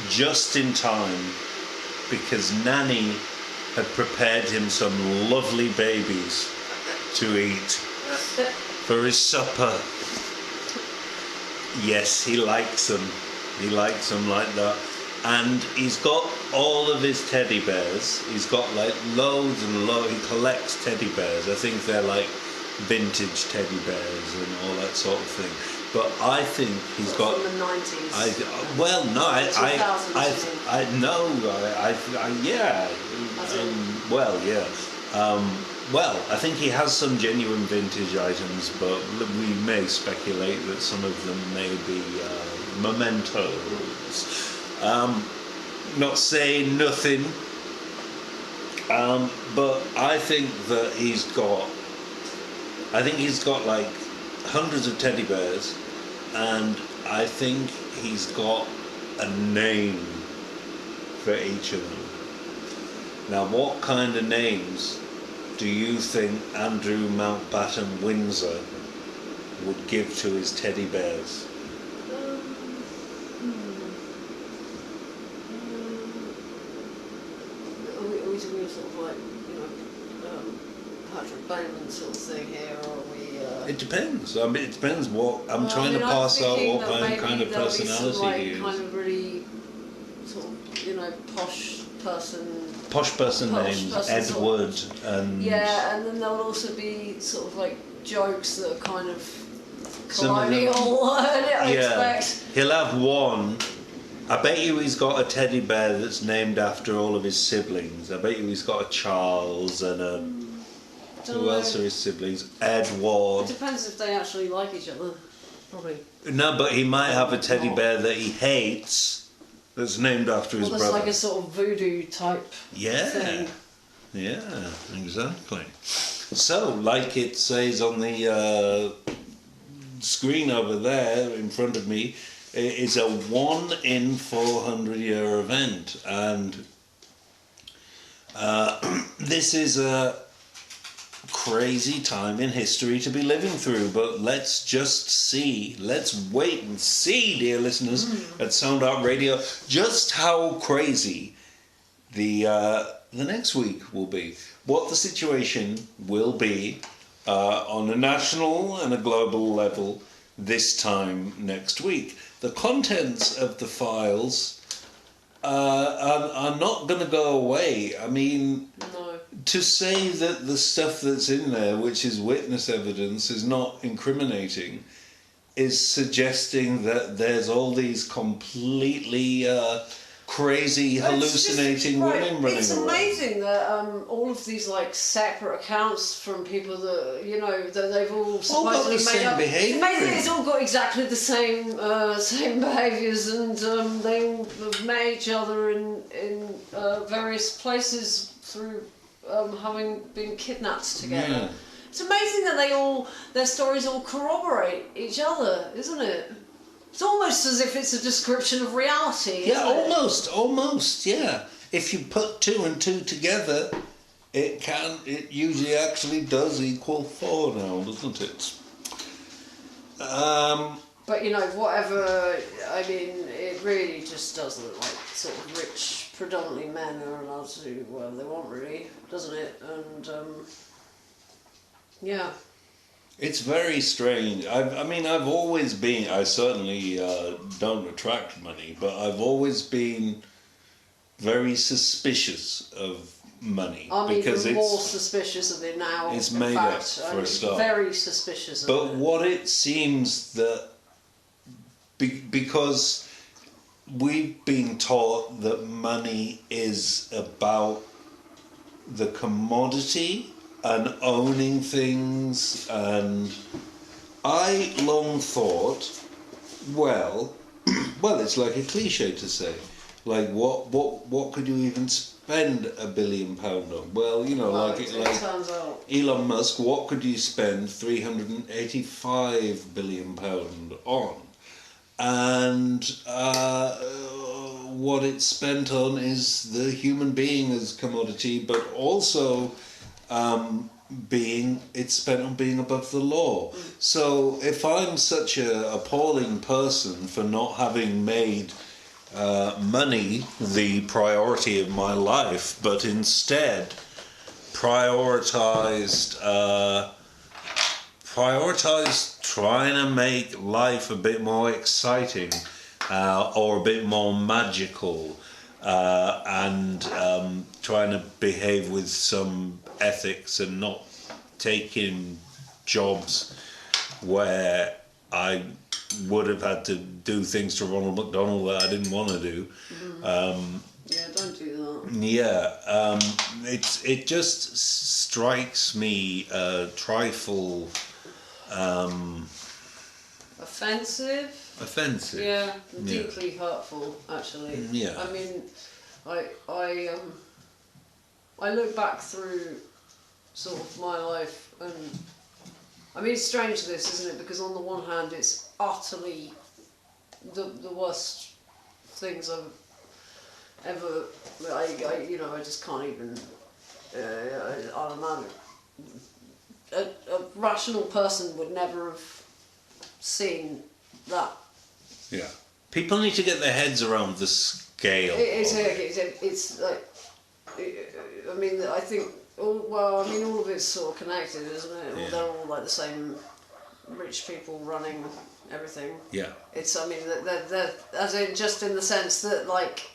just in time, because Nanny had prepared him some lovely babies to eat for his supper. Yes, he likes them. He likes them like that. And he's got all of his teddy bears. He's got loads and loads. He collects teddy bears. I think they're vintage teddy bears and all that sort of thing. But I think he's got from the 90s. Well, I think he has some genuine vintage items, but we may speculate that some of them may be mementos. Not saying nothing, but I think that he's got hundreds of teddy bears, and I think he's got a name for each of them. Now, what kind of names do you think Andrew Mountbatten Windsor would give to his teddy bears? Are we doing sort of Patrick Bateman sort of thing here, or are we... It depends. I mean, it depends what... I'm trying to pass out what kind of personality he is. Kind of really sort of, posh person names, Edward and... Yeah, and then there will also be sort of jokes that are kind of colonial, I expect. He'll have one. I bet you he's got a teddy bear that's named after all of his siblings. I bet you he's got a Charles and a... Who else are his siblings? Edward. It depends if they actually like each other, probably. No, but he might have a teddy bear that he hates that's named after his Well, brother. that's like a sort of voodoo type thing. Yeah, exactly. So, like it says on the screen over there in front of me, it is a 1 in 400 year event, and this is a crazy time in history to be living through, but let's wait and see, dear listeners at Sound Art Radio, just how crazy the next week will be, what the situation will be on a national and a global level this time next week. The contents of the files are not going to go away. I mean, No. to say that the stuff that's in there, which is witness evidence, is not incriminating, is suggesting that there's all these completely crazy, hallucinating women running around. It's amazing that all of these like separate accounts from people that that they've all supposedly made up. Behaviour. It's amazing it's all got exactly the same behaviours, and they all have met each other in various places through having been kidnapped together. Yeah. It's amazing that their stories all corroborate each other, isn't it? It's almost as if it's a description of reality. Yeah, isn't it? almost, yeah. If you put 2 and 2 together, it usually actually does equal 4 now, doesn't it? But whatever, I mean, it really just does look like sort of rich, predominantly men are allowed to do whatever they want, really, doesn't it? And, yeah. It's very strange. I've always been, I certainly don't attract money, but I've always been very suspicious of money. I'm even more suspicious of it now. It's made up for a start. Very suspicious of it. But what it seems that, because we've been taught that money is about the commodity and owning things, and I long thought, well, it's like a cliche to say, like what could you even spend £1 billion on? Well, it turns out. Elon Musk, what could you spend £385 billion on? And what it's spent on is the human being as commodity, but also it's spent on being above the law. So if I'm such a appalling person for not having made money the priority of my life, but instead prioritized trying to make life a bit more exciting or a bit more magical, and trying to behave with some ethics and not taking jobs where I would have had to do things to Ronald McDonald that I didn't want to do. Yeah, don't do that. Yeah, it just strikes me a trifle offensive. Yeah, deeply hurtful, actually. Yeah. I mean, I look back through sort of my life, and I mean, it's strange this, isn't it? Because on the one hand, it's utterly the worst things I've ever. I just can't even. I imagine a rational person would never have seen that. Yeah. People need to get their heads around the scale. It's like, I mean, I think, all of it's sort of connected, isn't it? Yeah. They're all like the same rich people running everything. Yeah. It's, I mean, they're as in just in the sense that, like,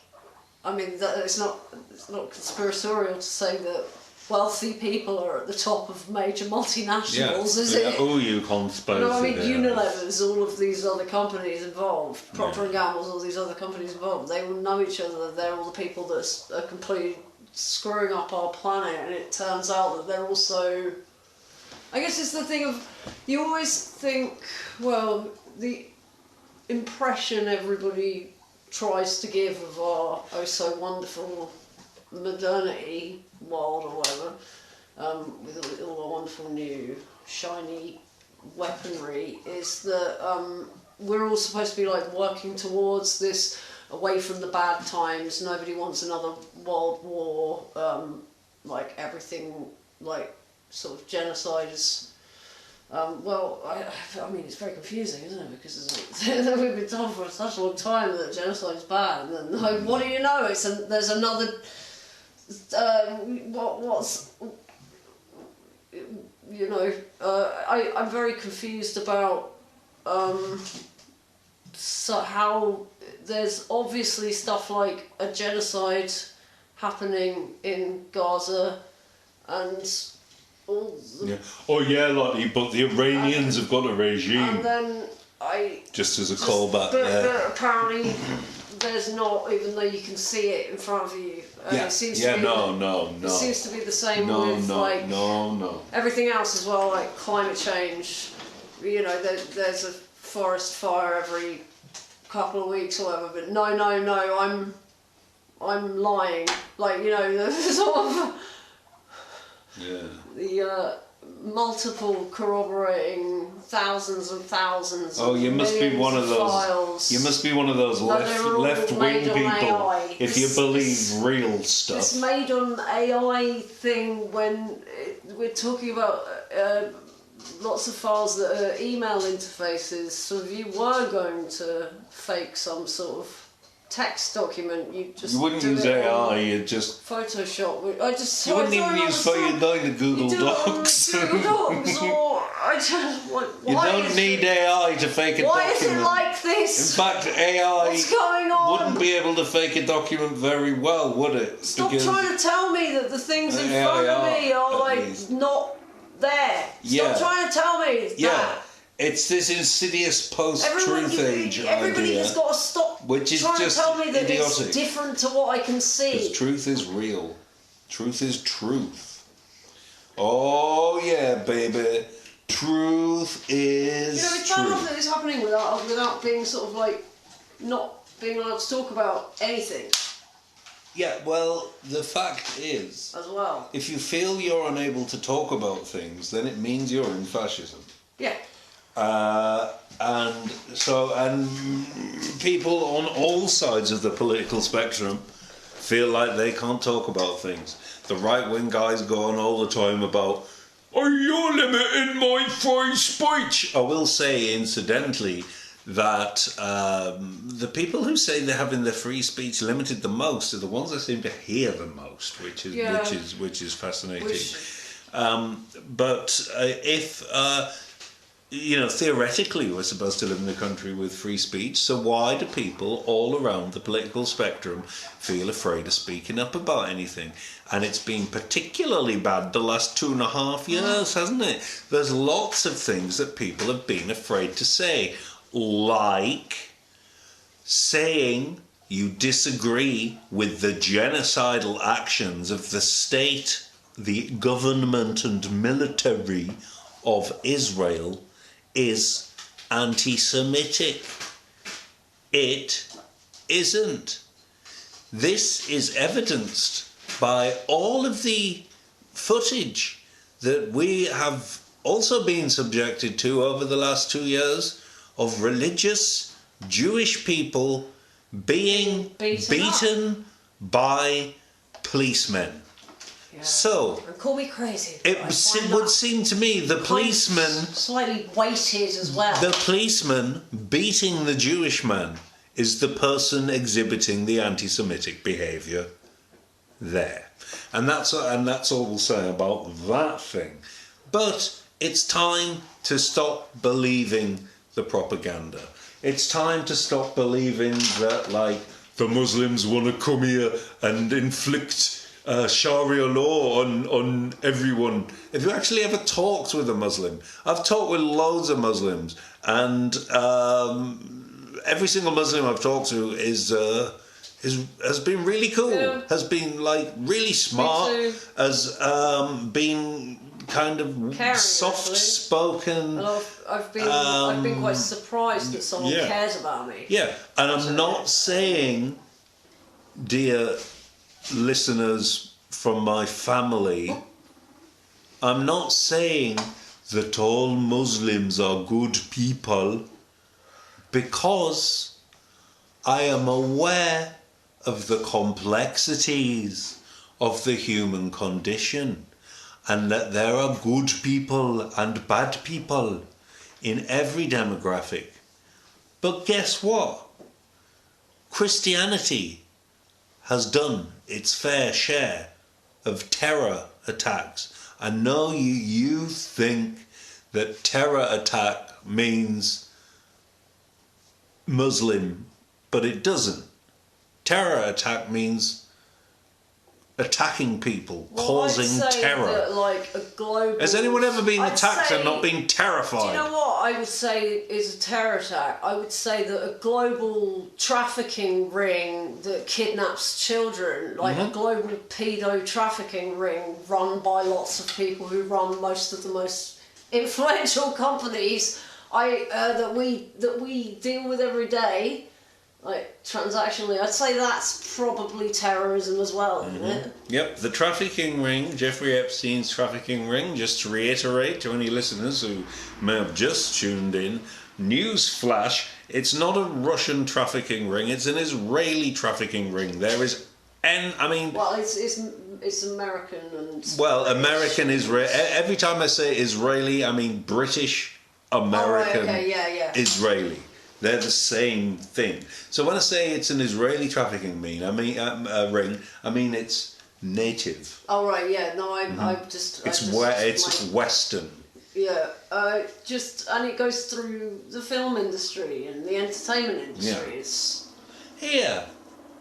I mean, that it's not conspiratorial to say that wealthy people are at the top of major multinationals, is it? Oh, you conspiracy. No, I mean, Unilever's, all of these other companies involved, Procter & Gamble's, all these other companies involved, they all know each other. They're all the people that are completely screwing up our planet, and it turns out that they're also... I guess it's the thing of, you always think, well, the impression everybody tries to give of our oh so wonderful modernity world or whatever, with all the wonderful new shiny weaponry, is that we're all supposed to be like working towards this, away from the bad times. Nobody wants another world war, like everything, like sort of genocide is. Well, I mean, it's very confusing, isn't it? Because we've been told for such a long time that genocide is bad, and then, like, what do you know? There's another. What's. You know, I'm very confused about so how there's obviously stuff like a genocide happening in Gaza, and all the, yeah. Oh yeah, like but the Iranians have got a regime. and then just as a callback but apparently there's not, even though you can see it in front of you. Yeah, It seems yeah, to be no. It seems to be the same with No. everything else as well, like climate change. You know, there's a forest fire every couple of weeks or whatever, but no, I'm lying. Like, you know, the sort of the multiple corroborating thousands and thousands. Oh, you must be one of those. Files. You must be one of those left-wing people AI. if you believe real stuff. This made on AI thing, when we're talking about lots of files that are email interfaces. So if you were going to fake some sort of text document, you wouldn't use AI. You'd just Photoshop. You wouldn't even use you'd go to Google Docs. Google Docs, or I just like. You don't need AI to fake a document. Why is it like this? In fact, AI What's going on? wouldn't be able to fake a document very well, would it? Stop because trying to tell me that the things in front of me are like not there. Stop trying to tell me that. It's this insidious post-truth age Everybody idea, has got to stop which is trying just to tell me that idiotic. it's different to what I can see. Because truth is real. Truth is truth. Oh yeah, baby. Truth is it's bad enough truth. that it's happening without being sort of like not being allowed to talk about anything. Yeah, well, the fact is, as well, if you feel you're unable to talk about things, then it means you're in fascism. Yeah. And people on all sides of the political spectrum feel like they can't talk about things. The right-wing guys go on all the time about, "Oh, you're limiting my free speech." I will say, incidentally, that the people who say they're having their free speech limited the most are the ones that seem to hear the most, which is fascinating. But if theoretically we're supposed to live in a country with free speech, so why do people all around the political spectrum feel afraid of speaking up about anything? And it's been particularly bad the last 2.5 years, hasn't it? There's lots of things that people have been afraid to say, like saying you disagree with the genocidal actions of the state, the government and military of Israel is anti-Semitic. It isn't. This is evidenced by all of the footage that we have also been subjected to over the last 2 years of religious Jewish people being beaten by policemen. Yeah. So, and call me crazy. it would seem to me the policeman, slightly weighted as well. the policeman beating the Jewish man is the person exhibiting the anti-Semitic behaviour there. And that's all we'll say about that thing. But it's time to stop believing the propaganda. It's time to stop believing that, like, the Muslims want to come here and inflict Sharia law on everyone. If you actually ever talked with a Muslim, I've talked with loads of Muslims, and every single Muslim I've talked to has been really cool, has been like really smart, has been kind of Caring, soft-spoken. I've been quite surprised that someone cares about me. Yeah, and I'm not saying, dear listeners from my family, I'm not saying that all Muslims are good people, because I am aware of the complexities of the human condition, and that there are good people and bad people in every demographic. But guess what? Christianity has done its fair share of terror attacks. I know you think that terror attack means Muslim, but it doesn't. Terror attack means attacking people, causing terror. That, like, a global... Has anyone ever been attacked and not been terrified? Do you know what I would say is a terror attack? I would say that a global trafficking ring that kidnaps children, like a global pedo trafficking ring run by lots of people who run most of the most influential companies that we deal with every day. Like, transactionally, I'd say that's probably terrorism as well, isn't it? Yep, the trafficking ring, Jeffrey Epstein's trafficking ring, just to reiterate to any listeners who may have just tuned in, news flash, it's not a Russian trafficking ring, it's an Israeli trafficking ring. There is, well, it's American and... Well, American, Israel, every time I say Israeli, I mean British, American, Israeli. They're the same thing. So when I say it's an Israeli trafficking ring, I mean it's native. Oh right, yeah. No, It's Western. Yeah, and it goes through the film industry and the entertainment industry. Yeah.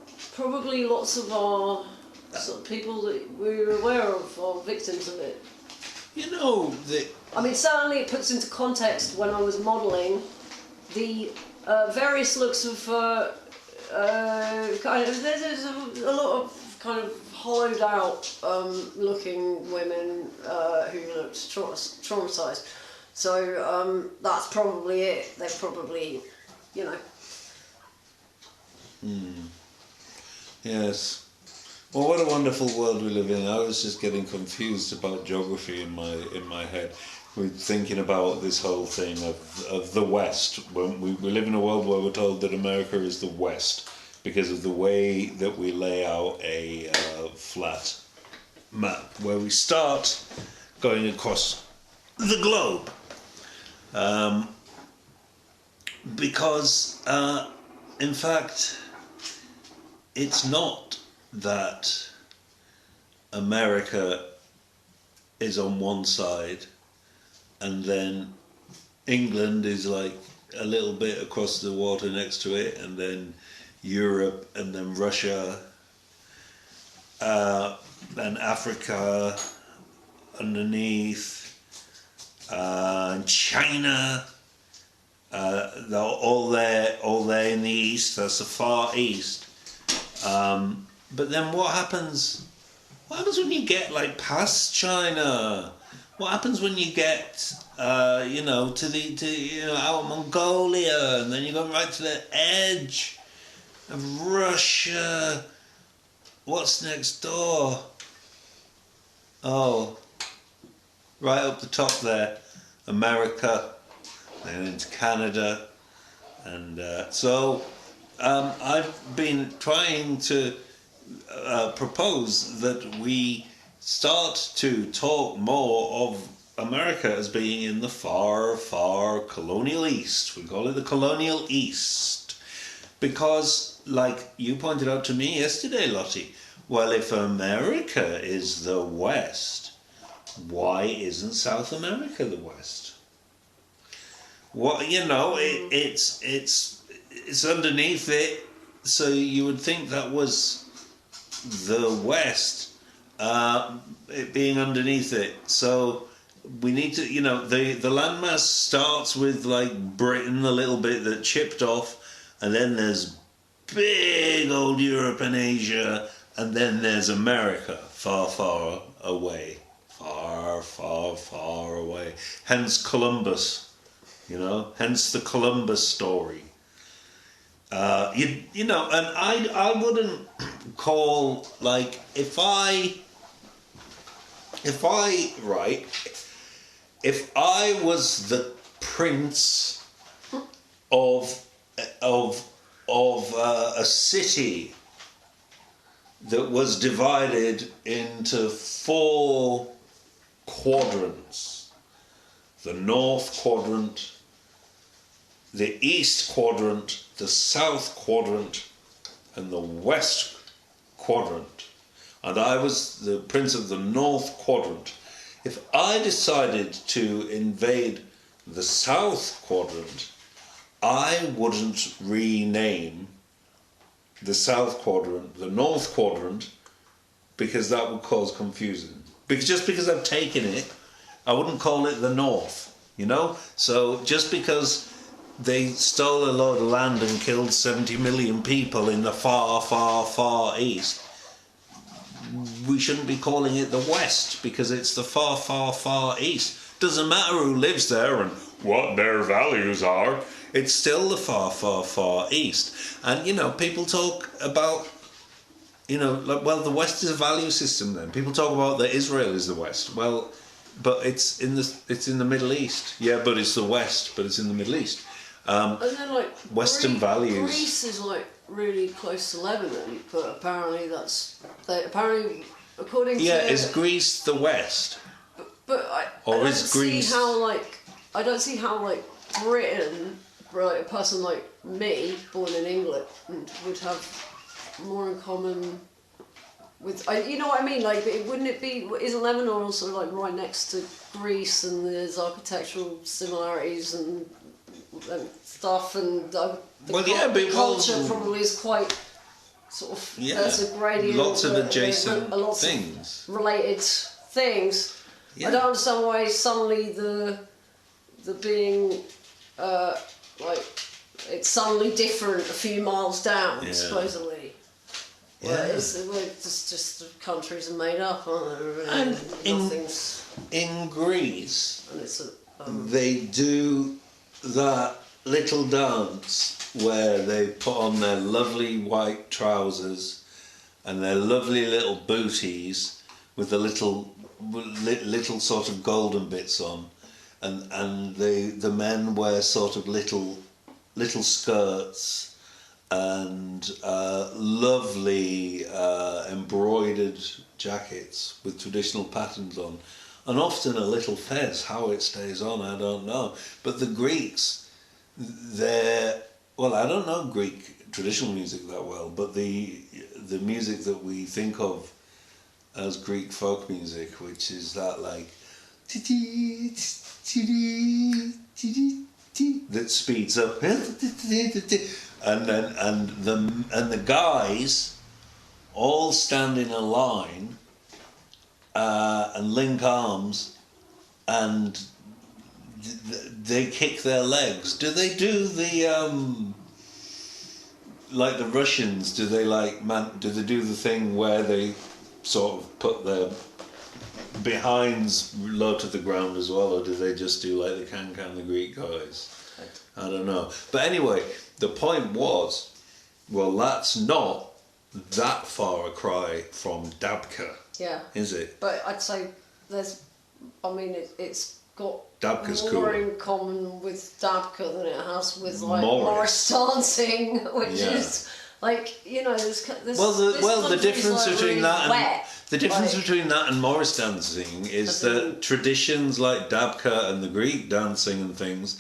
It's Probably probably lots of our sort of people that we're aware of are victims of it. You know, I mean, certainly it puts into context when I was modelling the various looks of there's a lot of kind of hollowed out looking women who looked traumatised. So that's probably it. They've probably, Yes. Well, what a wonderful world we live in. I was just getting confused about geography in my head. We're thinking about this whole thing of the West. When we live in a world where we're told that America is the West because of the way that we lay out a flat map, where we start going across the globe. Because, in fact, it's not that America is on one side and then England is like a little bit across the water next to it, and then Europe, and then Russia, and Africa underneath, and China, they're all there in the east. That's the far east. But then what happens when you get like past China? What happens when you get out of Mongolia, and then you go right to the edge of Russia? What's next door? Oh, right up the top there, America, and into Canada, and so I've been trying to propose that we start to talk more of America as being in the far, far colonial East. We call it the colonial East. Because, like you pointed out to me yesterday, Lottie, well, if America is the West, why isn't South America the West? Well, it's underneath it, so you would think that was the West, it being underneath it. So we need to, the landmass starts with like Britain, a little bit that chipped off, and then there's big old Europe and Asia, and then there's America, far, far away. far, far, far away. Hence Columbus, you know, hence the Columbus story. You know, and I wouldn't call, like, if I was the prince of a city that was divided into 4 quadrants: the north quadrant, the east quadrant, the south quadrant, and the west quadrant, and I was the prince of the north quadrant. If I decided to invade the south quadrant, I wouldn't rename the south quadrant the north quadrant, because that would cause confusion. Just because I've taken it, I wouldn't call it the north, you know? So just because they stole a load of land and killed 70 million people in the far, far, far east, we shouldn't be calling it the west, because it's the far, far, far east. Doesn't matter who lives there and what their values are, it's still the far, far, far east. And, you know, people talk about, you know, like, well, the West is a value system then. People talk about that Israel is the West. Well, but it's in the Middle East. Yeah, but it's the West, but it's in the Middle East. And then, like, Western values. Greece is, like, really close to Lebanon, but apparently according to... Yeah, is Greece the West? But I don't see how, like, Britain, like, a person like me, born in England, would have more in common with... you know what I mean? Like, isn't Lebanon also, like, right next to Greece, and there's architectural similarities and stuff, and the culture probably is quite sort of... Yeah, there's a gradient. Lots of adjacent things. Related things. Yeah. I don't understand why suddenly the being like, it's suddenly different a few miles down, supposedly. Yeah. Well, it's just the countries are made up, aren't they? And in Greece, and they do that little dance where they put on their lovely white trousers and their lovely little booties with the little sort of golden bits on, and the men wear sort of little skirts and lovely embroidered jackets with traditional patterns on, and often a little fez. How it stays on, I don't know. But the Greeks, I don't know Greek traditional music that well, but the music that we think of as Greek folk music, which is that, like, that speeds up, and the guys all stand in a line and link arms, and they kick their legs. Do they do the like the Russians? Do they do the thing where they sort of put their behinds low to the ground as well, or do they just do like the can the Greek guys? I don't know. But anyway, the point was, well, that's not that far a cry from Dabka. Yeah. Is it? But I'd say it's got Dabka's more cool. in common with Dabka than it has with, like, Morris dancing, which is, like, you know, there's the difference between that wet. Between that and Morris dancing is that traditions like Dabka and the Greek dancing and things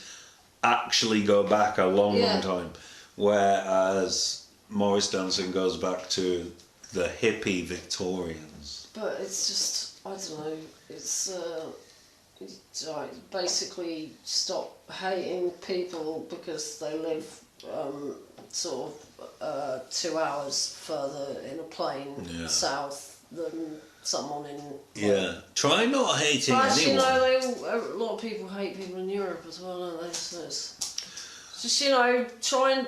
actually go back a long time, whereas Morris dancing goes back to the hippie Victorians. But it's just, I don't know, it's basically stop hating people because they live sort of 2 hours further in a plane south than someone in... Try not hating anyone. But, you know, a lot of people hate people in Europe as well, don't they? So it's just, you know, try and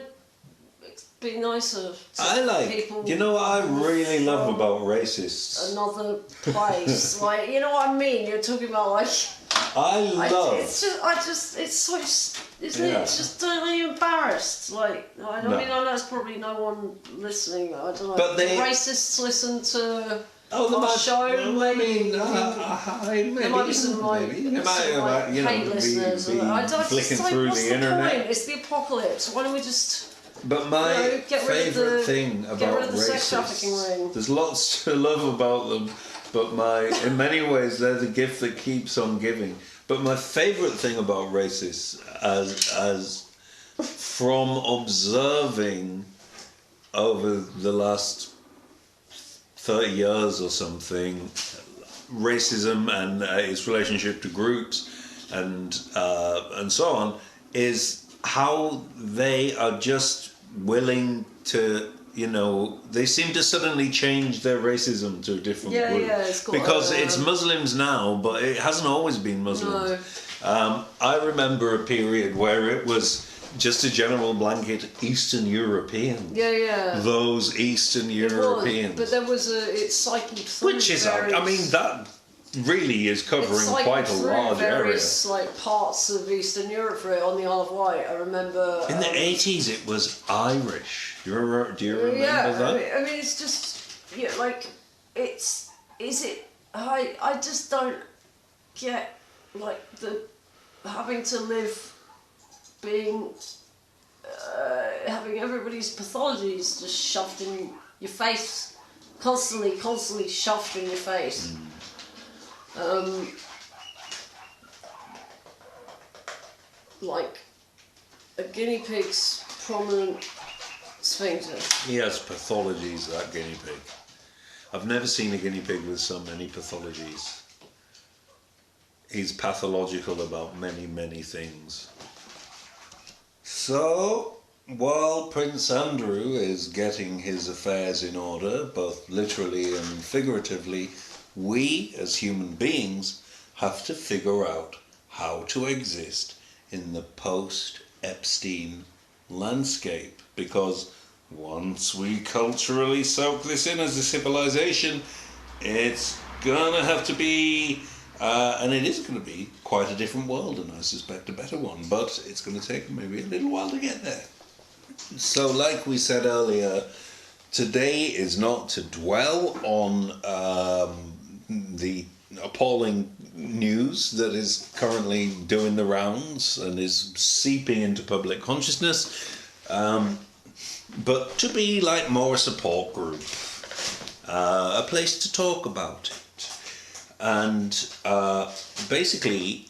be nicer to I like, people. you know what I really love about racists? Another place, like, you know what I mean? You're talking about like. It's so, isn't it? It's just are you embarrassed? Like, I mean, I know there's probably no one listening. I don't know. But do racists listen to our show? Well, I mean, maybe. They might listen to hate listeners. Flicking through the internet. Point? It's the apocalypse. Why don't we just? But my favourite thing about racists, sex trafficking ring. There's lots to love about them, but in many ways they're the gift that keeps on giving. But my favourite thing about racists, as from observing over the last 30 years or something, racism and its relationship to groups and so on, is how they are just willing to, they seem to suddenly change their racism to a different group. It's got because it's Muslims now, but it hasn't always been Muslims. No. I remember a period where it was just a general blanket Eastern Europeans. Those Eastern Europeans. But there was it cycled through. Which is, that really is covering quite a large area. Various parts of Eastern Europe for it on the Isle of Wight. I remember in the 80s it was Irish. Do you remember that? I mean it's just I just don't get the having to live being having everybody's pathologies just shoved in your face, constantly shoved in your face. Like a guinea pig's prominent sphincter. He has pathologies, that guinea pig. I've never seen a guinea pig with so many pathologies. He's pathological about many, many things. So, while Prince Andrew is getting his affairs in order, both literally and figuratively, we as human beings have to figure out how to exist in the post-Epstein landscape, because once we culturally soak this in as a civilization, it's gonna have to be and it is going to be quite a different world, and I suspect a better one, but it's going to take maybe a little while to get there. So like we said earlier, today is not to dwell on the appalling news that is currently doing the rounds and is seeping into public consciousness, but to be like more a support group, a place to talk about it. And basically,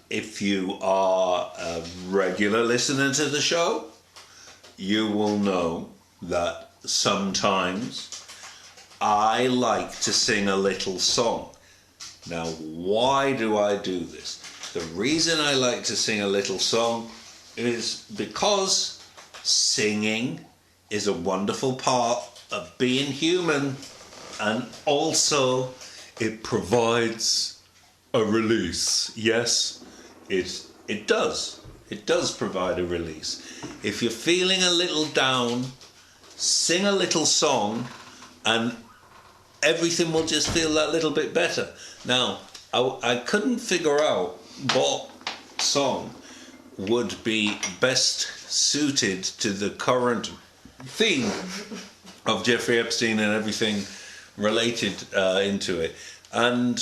if you are a regular listener to the show, you will know that sometimes I like to sing a little song. Now, why do I do this? The reason I like to sing a little song is because singing is a wonderful part of being human, and also it provides a release. Yes, it does. It does provide a release. If you're feeling a little down, sing a little song and everything will just feel that little bit better. Now, I couldn't figure out what song would be best suited to the current theme of Jeffrey Epstein and everything related into it. And,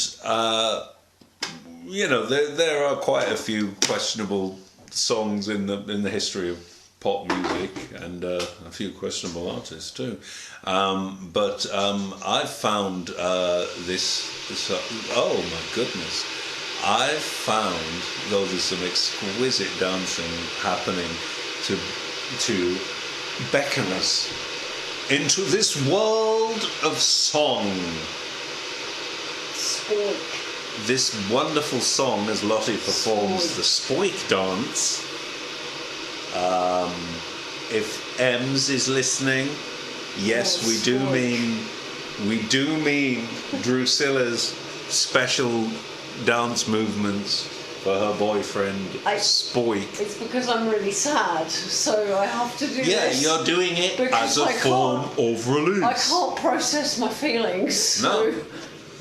there are quite a few questionable songs in the history of pop music, and a few questionable artists too. But I've found this, oh my goodness, I've found there's some exquisite dancing happening to beckon us into this world of song. Spoik. This wonderful song, as Lottie performs the Spoik dance. If Ems is listening, yes, we do mean Drusilla's special dance movements for her boyfriend, Spoik. It's because I'm really sad, so I have to do this. Yeah, you're doing it as a form of release. I can't process my feelings. No.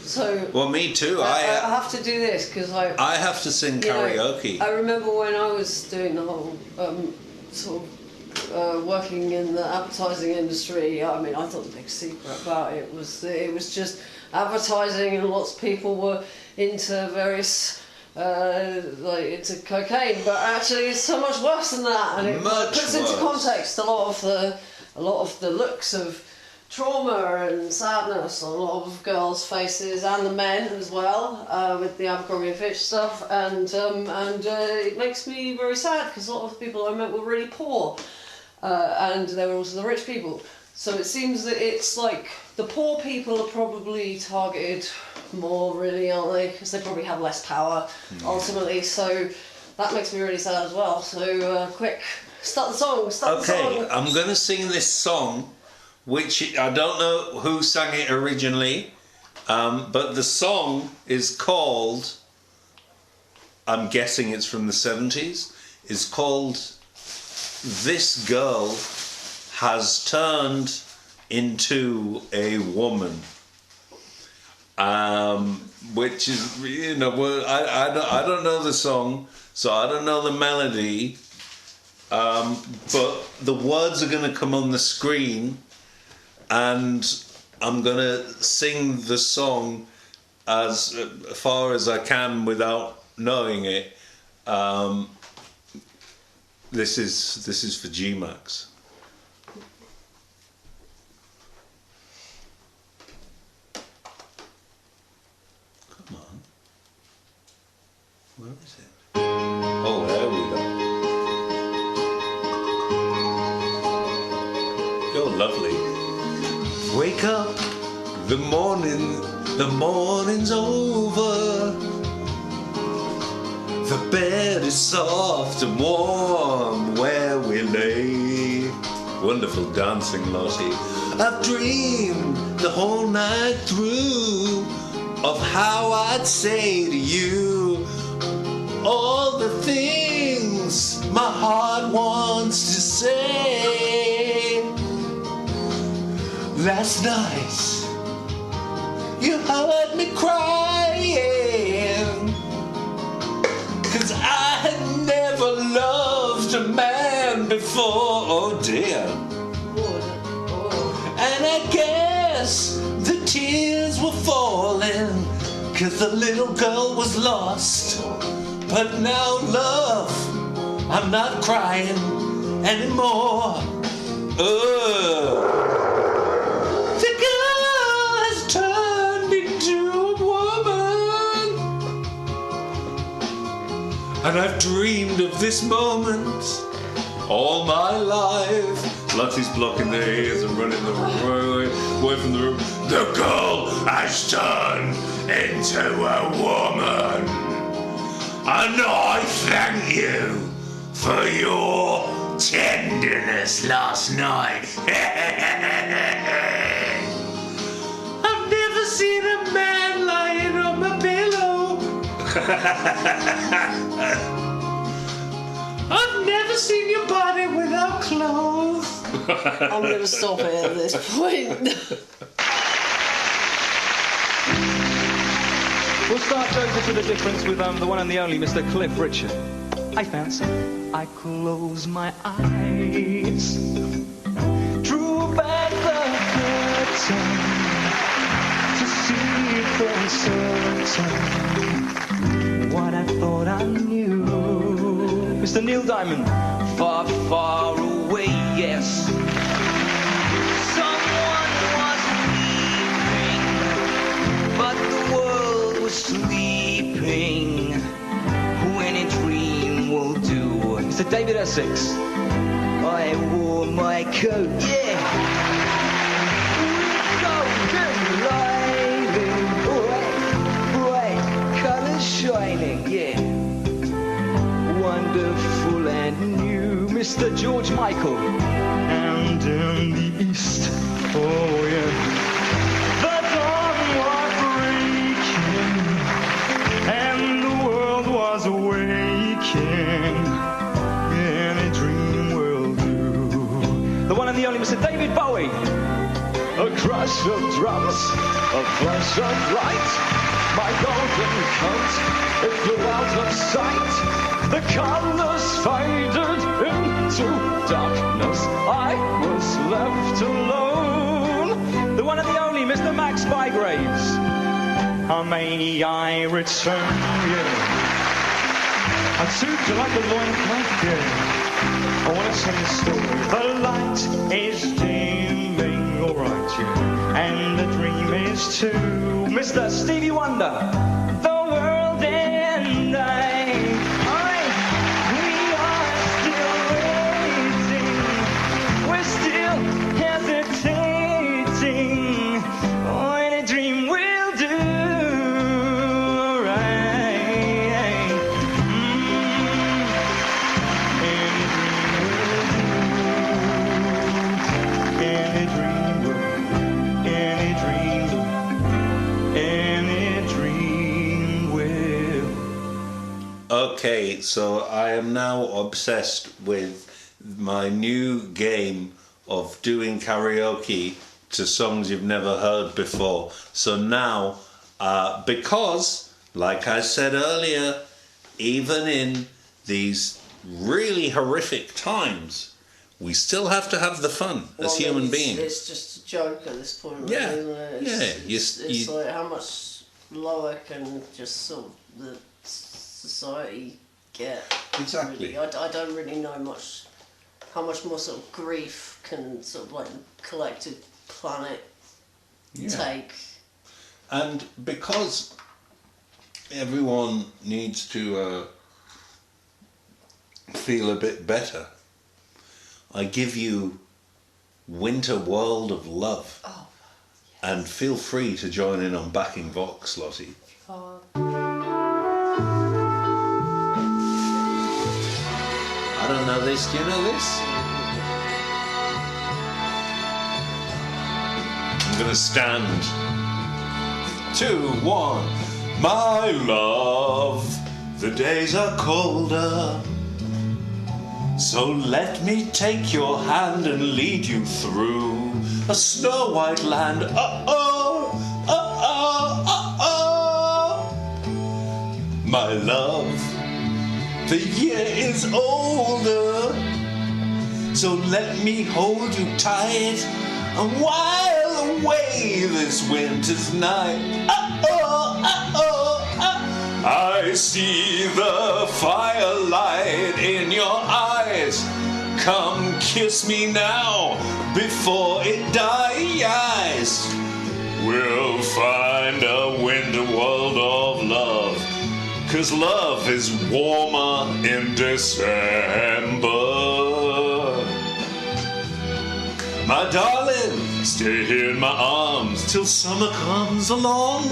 So well, me too. I have to do this because I have to sing karaoke. I remember when I was doing the whole sort of working in the advertising industry. I mean, I thought the big secret about it was that it was just advertising, and lots of people were into various into cocaine. But actually, it's so much worse than that, and it puts into context a lot of the looks of trauma and sadness on a lot of girls' faces, and the men as well, with the Abercrombie and Fitch stuff, and it makes me very sad because a lot of the people I met were really poor, and they were also the rich people. So it seems that it's like the poor people are probably targeted more, really, aren't they? Because they probably have less power, ultimately. So that makes me really sad as well. So quick, start the song. Okay, I'm going to sing this song, which I don't know who sang it originally, but the song is called, I'm guessing it's from the 70s, it's called This Girl Has Turned Into a Woman. Which is, you know, well, I don't know the song, so I don't know the melody, but the words are going to come on the screen, and I'm going to sing the song as far as I can without knowing it. This is for G-Max. Come on. Where is it? Oh, there we go. You're lovely. Wake up, the morning's over. The bed is soft and warm where we lay. Wonderful dancing, Lottie. I've dreamed the whole night through of how I'd say to you all the things my heart wants to say. Last night, you heard me crying, 'cause I had never loved a man before, oh dear. And I guess the tears were falling, 'cause the little girl was lost. But now, love, I'm not crying anymore. The girl has turned into a woman, and I've dreamed of this moment all my life. Lottie's blocking their ears and running the away from the room. The girl has turned into a woman, and I thank you for your tenderness last night. I've never seen a man lying on my pillow. I've never seen your body without clothes. I'm going to stop it at this point. We'll start, Joseph, with the difference with the one and the only Mr. Cliff Richard. I fancy I close my eyes, drew back the curtain to see for certain what I thought I knew. Mr. Neil Diamond. Far, far away, yes. Someone was weeping, but the world was sleeping. When a dream will do. Mr. David Essex. I wore my coat, yeah. Golden lighting, bright colours shining, yeah. Wonderful and new, Mr. George Michael. And in the east, oh yeah. The dawn was breaking, and the world was awake. the only Mr. David Bowie. A crash of drums, a flash of light. My golden coat, it flew out of sight. The colours faded into darkness. I was left alone. The one and the only Mr. Max Bygraves. May I return you? I took you like a loincloth, yeah. I want to tell you a story. The light is dimming, alright, yeah. And the dream is too. Mr. Stevie Wonder. The world and we are still waiting. We're still hesitating. Oh, any dream will do. Okay, so I am now obsessed with my new game of doing karaoke to songs you've never heard before. So now, because, like I said earlier, even in these really horrific times, we still have to have the fun as human beings. It's just a joke at this point, really, Yeah, isn't it? It's yeah. like how much lower can just sort of the society get. Exactly. Really. I don't really know much how much more sort of grief can sort of like collective planet take. And because everyone needs to feel a bit better, I give you Winter World of Love. Oh, yes. And feel free to join in on backing Vox, Lottie. I don't know this. Do you know this? I'm gonna stand. 2, 1. My love, the days are colder, so let me take your hand and lead you through a snow-white land. Uh-oh, uh-oh, uh-oh. My love, the year is older, so let me hold you tight and while away this winter's night. Uh-oh, uh-oh, uh-oh. I see the firelight in your eyes. Come kiss me now before it dies. We'll find a winter world of love, 'cause love is warmer in December. My darling, stay here in my arms till summer comes along,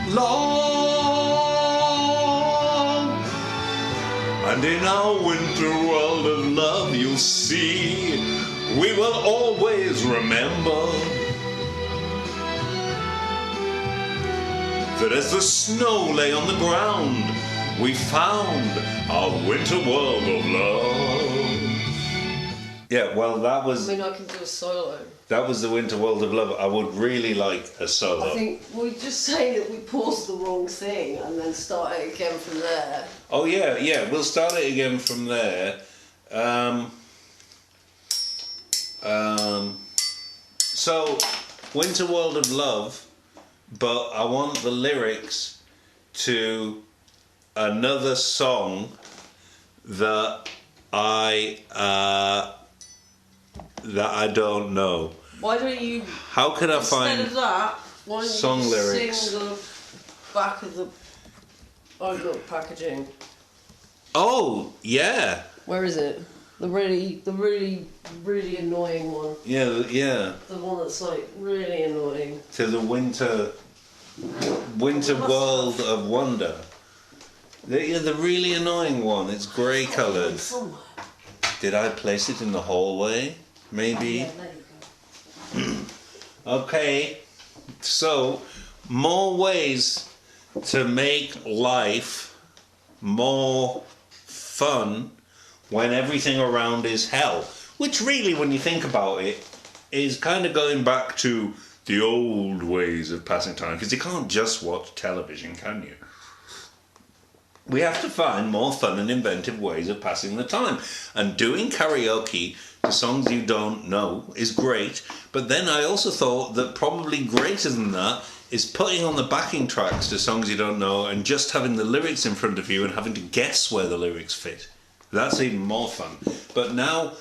long. And in our winter world of love, you'll see, we will always remember that as the snow lay on the ground, we found our winter world of love. Yeah, well, that was... I mean, I can do a solo. That was the winter world of love. I would really like a solo. I think we just say that we paused the wrong thing and then start it again from there. Oh, yeah, we'll start it again from there. So, Winter World of Love, but I want the lyrics to another song that I don't know. Why don't you... How can I find... Instead of that, why don't song you lyrics? sing the back of the Ergo packaging? Oh, yeah. Where is it? The really annoying one. Yeah. The one that's like really annoying. To the winter world of wonder. The really annoying one. It's grey coloured. Somewhere. Did I place it in the hallway? Maybe. Yeah, there you go. Okay. So, more ways to make life more fun when everything around is hell. Which really, when you think about it, is kind of going back to the old ways of passing time, because you can't just watch television, can you? We have to find more fun and inventive ways of passing the time. And doing karaoke to songs you don't know is great, but then I also thought that probably greater than that is putting on the backing tracks to songs you don't know and just having the lyrics in front of you and having to guess where the lyrics fit. That's even more fun. But now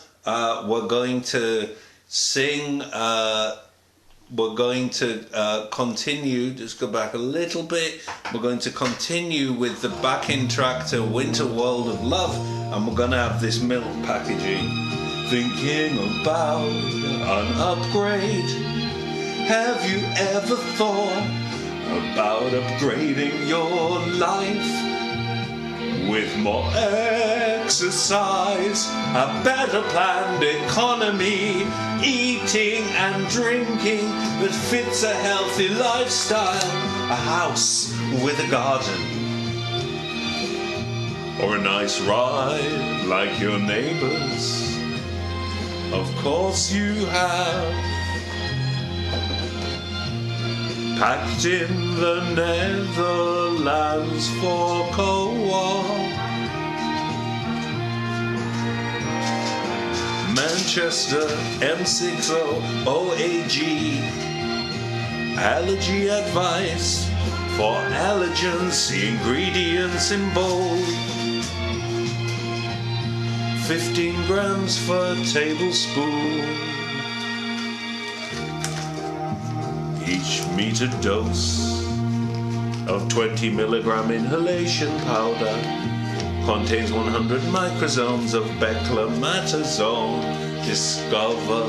we're going to sing... we're going to continue, just go back a little bit, we're going to continue with the backing track to Winter World of Love, and we're going to have this milk packaging. Thinking about an upgrade, have you ever thought about upgrading your life? With more exercise, a better planned economy, eating and drinking that fits a healthy lifestyle, a house with a garden, or a nice ride like your neighbours. Of course you have. Packed in the Netherlands for co-op. Manchester M60 OAG. Allergy advice for allergens, ingredients in bold. 15 grams per tablespoon. Each metered dose of 20 milligram inhalation powder contains 100 microsomes of beclomatazone. Discover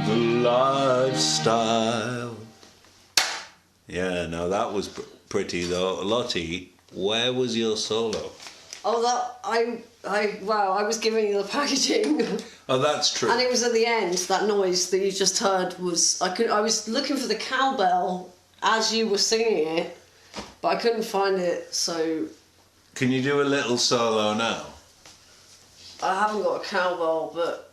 the lifestyle. Yeah, now that was pretty though. Lottie, where was your solo? Oh, wow, I was giving you the packaging. Oh, that's true. And it was at the end, that noise that you just heard was... I was looking for the cowbell as you were singing it, but I couldn't find it, so... Can you do a little solo now? I haven't got a cowbell, but...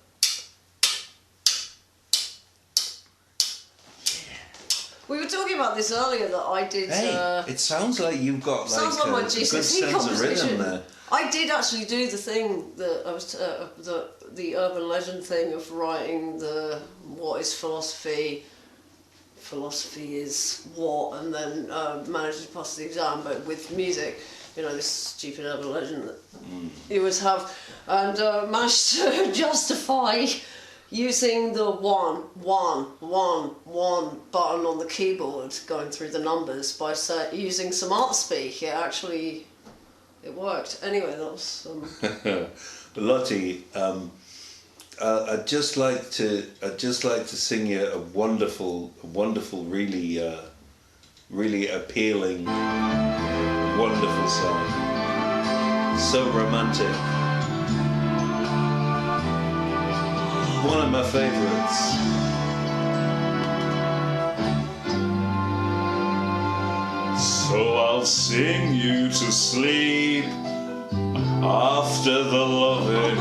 We were talking about this earlier that I did... Hey, it sounds like you've got sounds like my GCSE good sense of rhythm there. I did actually do the thing that I was the urban legend thing of writing the what is philosophy. Philosophy is what, and then managed to pass the exam, but with music. You know, this stupid urban legend that you would have, and managed to justify using the one button on the keyboard, going through the numbers by using some art speak. It worked. Anyway, that was... Lottie, I'd just like to sing you a wonderful, really, really appealing, wonderful song. So romantic. One of my favourites. So I'll sing you to sleep after the loving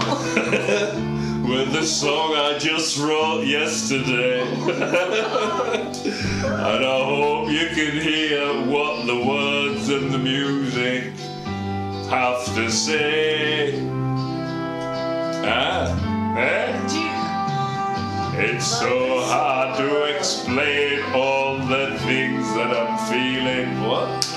with the song I just wrote yesterday. And I hope you can hear what the words and the music have to say. It's so hard to explain all the things that I'm feeling. What?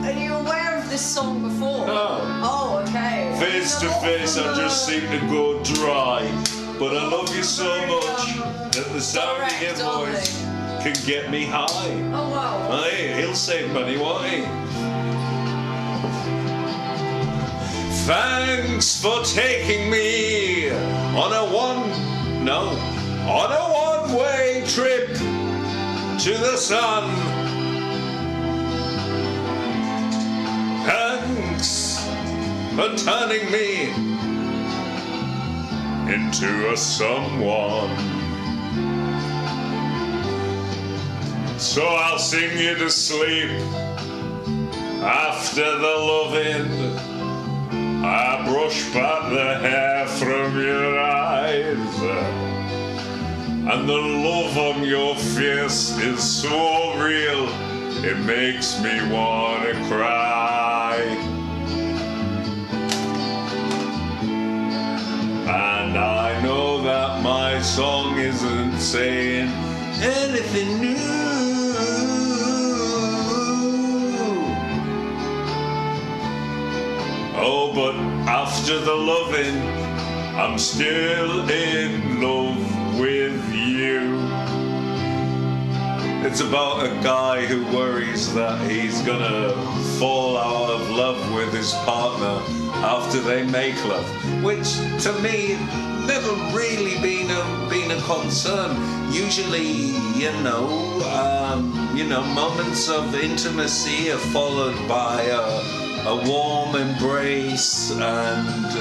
Are you aware of this song before? No. Oh, okay. Face to face, I just seem to go dry. But I love you so much that the sound of your voice can get me high. Oh, wow. Hey, he'll save money, won't he? Thanks for taking me on a one-way trip to the sun. Thanks for turning me into a someone. So I'll sing you to sleep after the loving I brush back the hair from your eyes, and the love on your face is so real, it makes me wanna cry. And I know that my song isn't saying anything new, oh, but after the loving, I'm still in love with you. It's about a guy who worries that he's gonna fall out of love with his partner after they make love, which to me never really been a concern. Usually, moments of intimacy are followed by a warm embrace and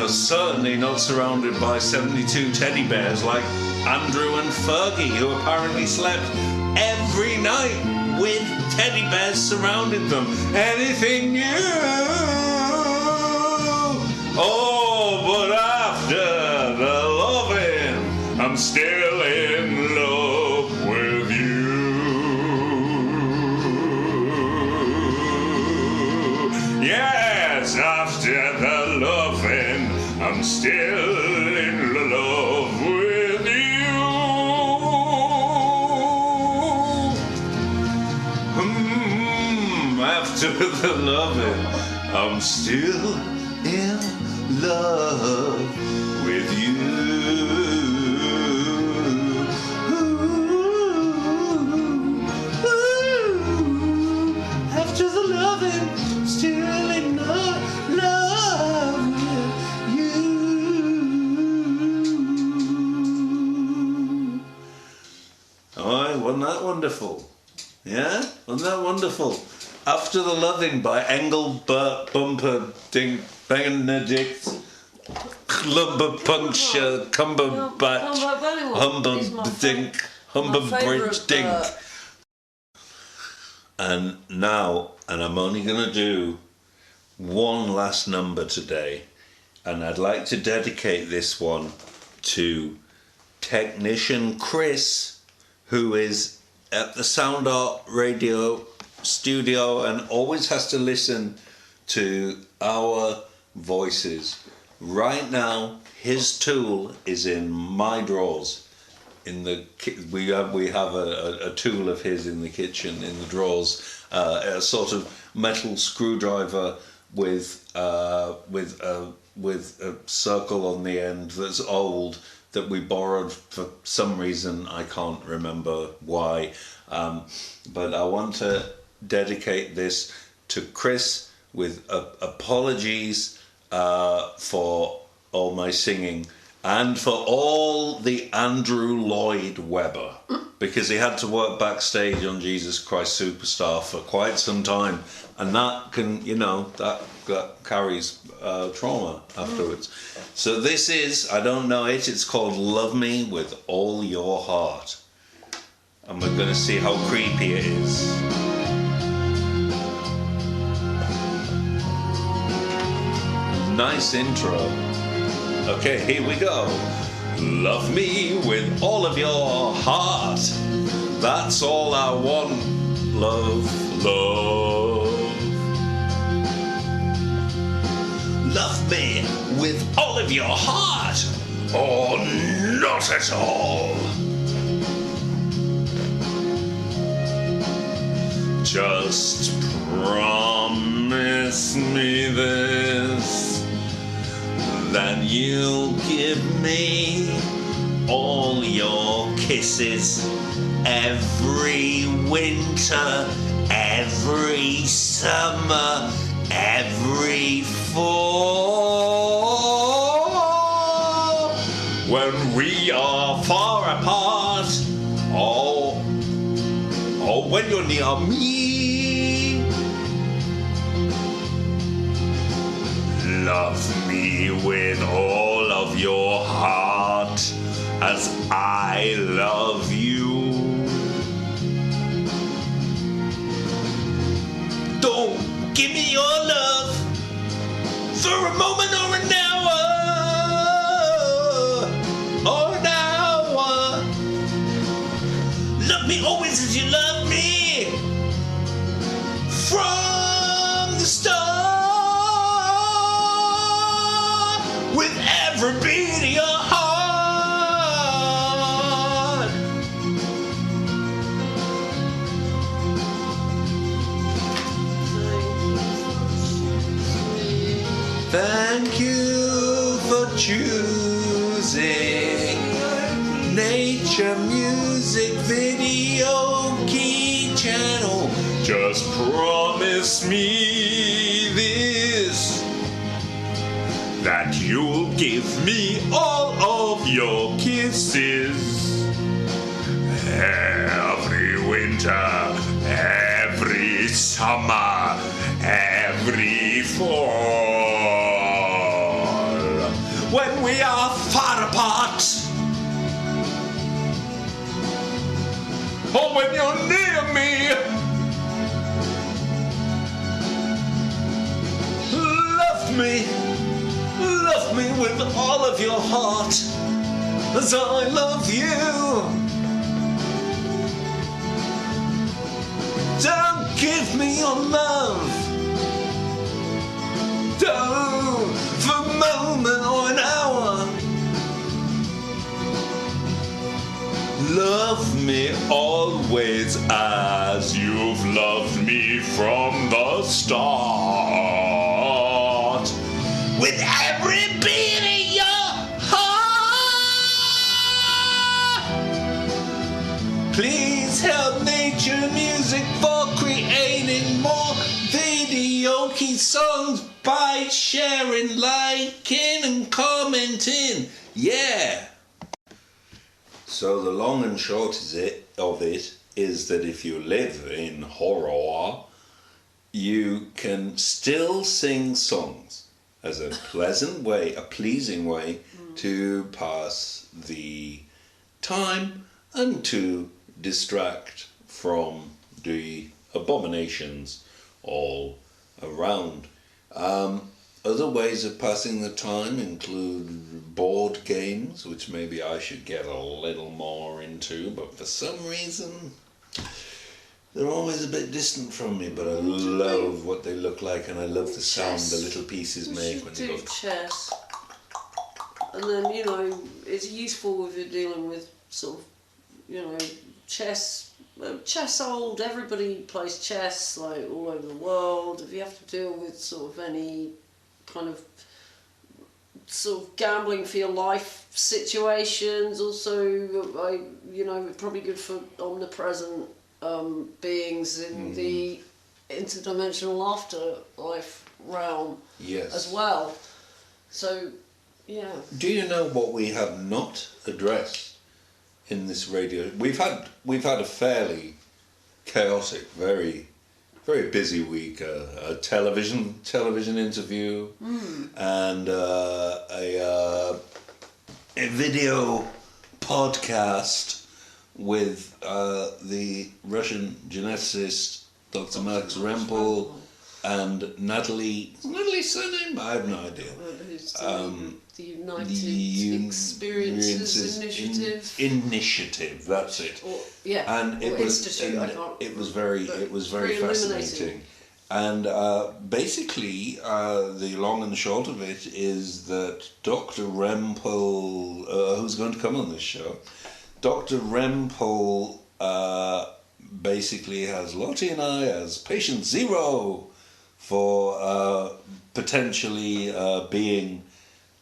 certainly not surrounded by 72 teddy bears like Andrew and Fergie, who apparently slept every night with teddy bears surrounding them. Anything new? Oh, but after the loving, I'm still in love with you. Yes, after the loving, I'm still in love with you. After the loving, I'm still in love with you. After the loving, still in love with you. Oh, wasn't that wonderful? Yeah? Wasn't that wonderful? After the Loving by Engelbert Bumperdink Benedict Lumberpuncture Cumberbatch Humberdink Humberbridge Dink. And now, I'm only going to do one last number today, and I'd like to dedicate this one to technician Chris, who is at the Sound Art Radio studio and always has to listen to our voices. Right now, his tool is in my drawers. We have a tool of his in the kitchen in the drawers, a sort of metal screwdriver with a circle on the end that's old, that we borrowed for some reason, I can't remember why, but I want to dedicate this to Chris with apologies for all my singing and for all the Andrew Lloyd Webber, because he had to work backstage on Jesus Christ Superstar for quite some time, and that can, that carries trauma afterwards. So this is, I don't know it, it's called Love Me With All Your Heart. And we're going to see how creepy it is. Nice intro. Okay, here we go. Love me with all of your heart. That's all I want. Love, love. Love me with all of your heart, or not at all. Just promise me this, that you'll give me all your kisses every winter, every summer, every fall. When we are far apart, or when you're near me. Love me with all of your heart as I love you. Don't give me your love every beat of your heart. Thank you for choosing Nature Music Video Key Channel. Just promise me this, that you'll give me all of your kisses. Every winter, every summer, every fall. When we are far apart, or when you're near me, love me with all of your heart, as I love you. Don't give me your love, don't for a moment or an hour. Love me always as you've loved me from the start. With every beat of your heart. Please help Nature Music for creating more video key songs by sharing, liking and commenting. Yeah. So the long and short of it is that if you live in horror, you can still sing songs as a pleasant way, a pleasing way to pass the time and to distract from the abominations all around. Other ways of passing the time include board games, which maybe I should get a little more into, but for some reason they're always a bit distant from me, but I love what they look like and I love the sound the little pieces make when they go. Chess. And then, you know, it's useful if you're dealing with sort of, you know, chess old, everybody plays chess like all over the world. If you have to deal with sort of any kind of sort of gambling for your life situations, also, you know, probably good for omnipresent beings in the interdimensional afterlife realm as well. So, yeah. Do you know what we have not addressed in this radio? We've had a fairly chaotic, very busy week. A television interview and a video podcast with the Russian geneticist Dr Max Rempel and Natalie. Is Natalie's surname? I have no idea. The United Experiences Initiative. That's it. And it was very fascinating. And basically, the long and short of it is that Dr. Rempel, who's going to come on this show, Dr. Rempel basically has Lottie and I as patient zero for potentially being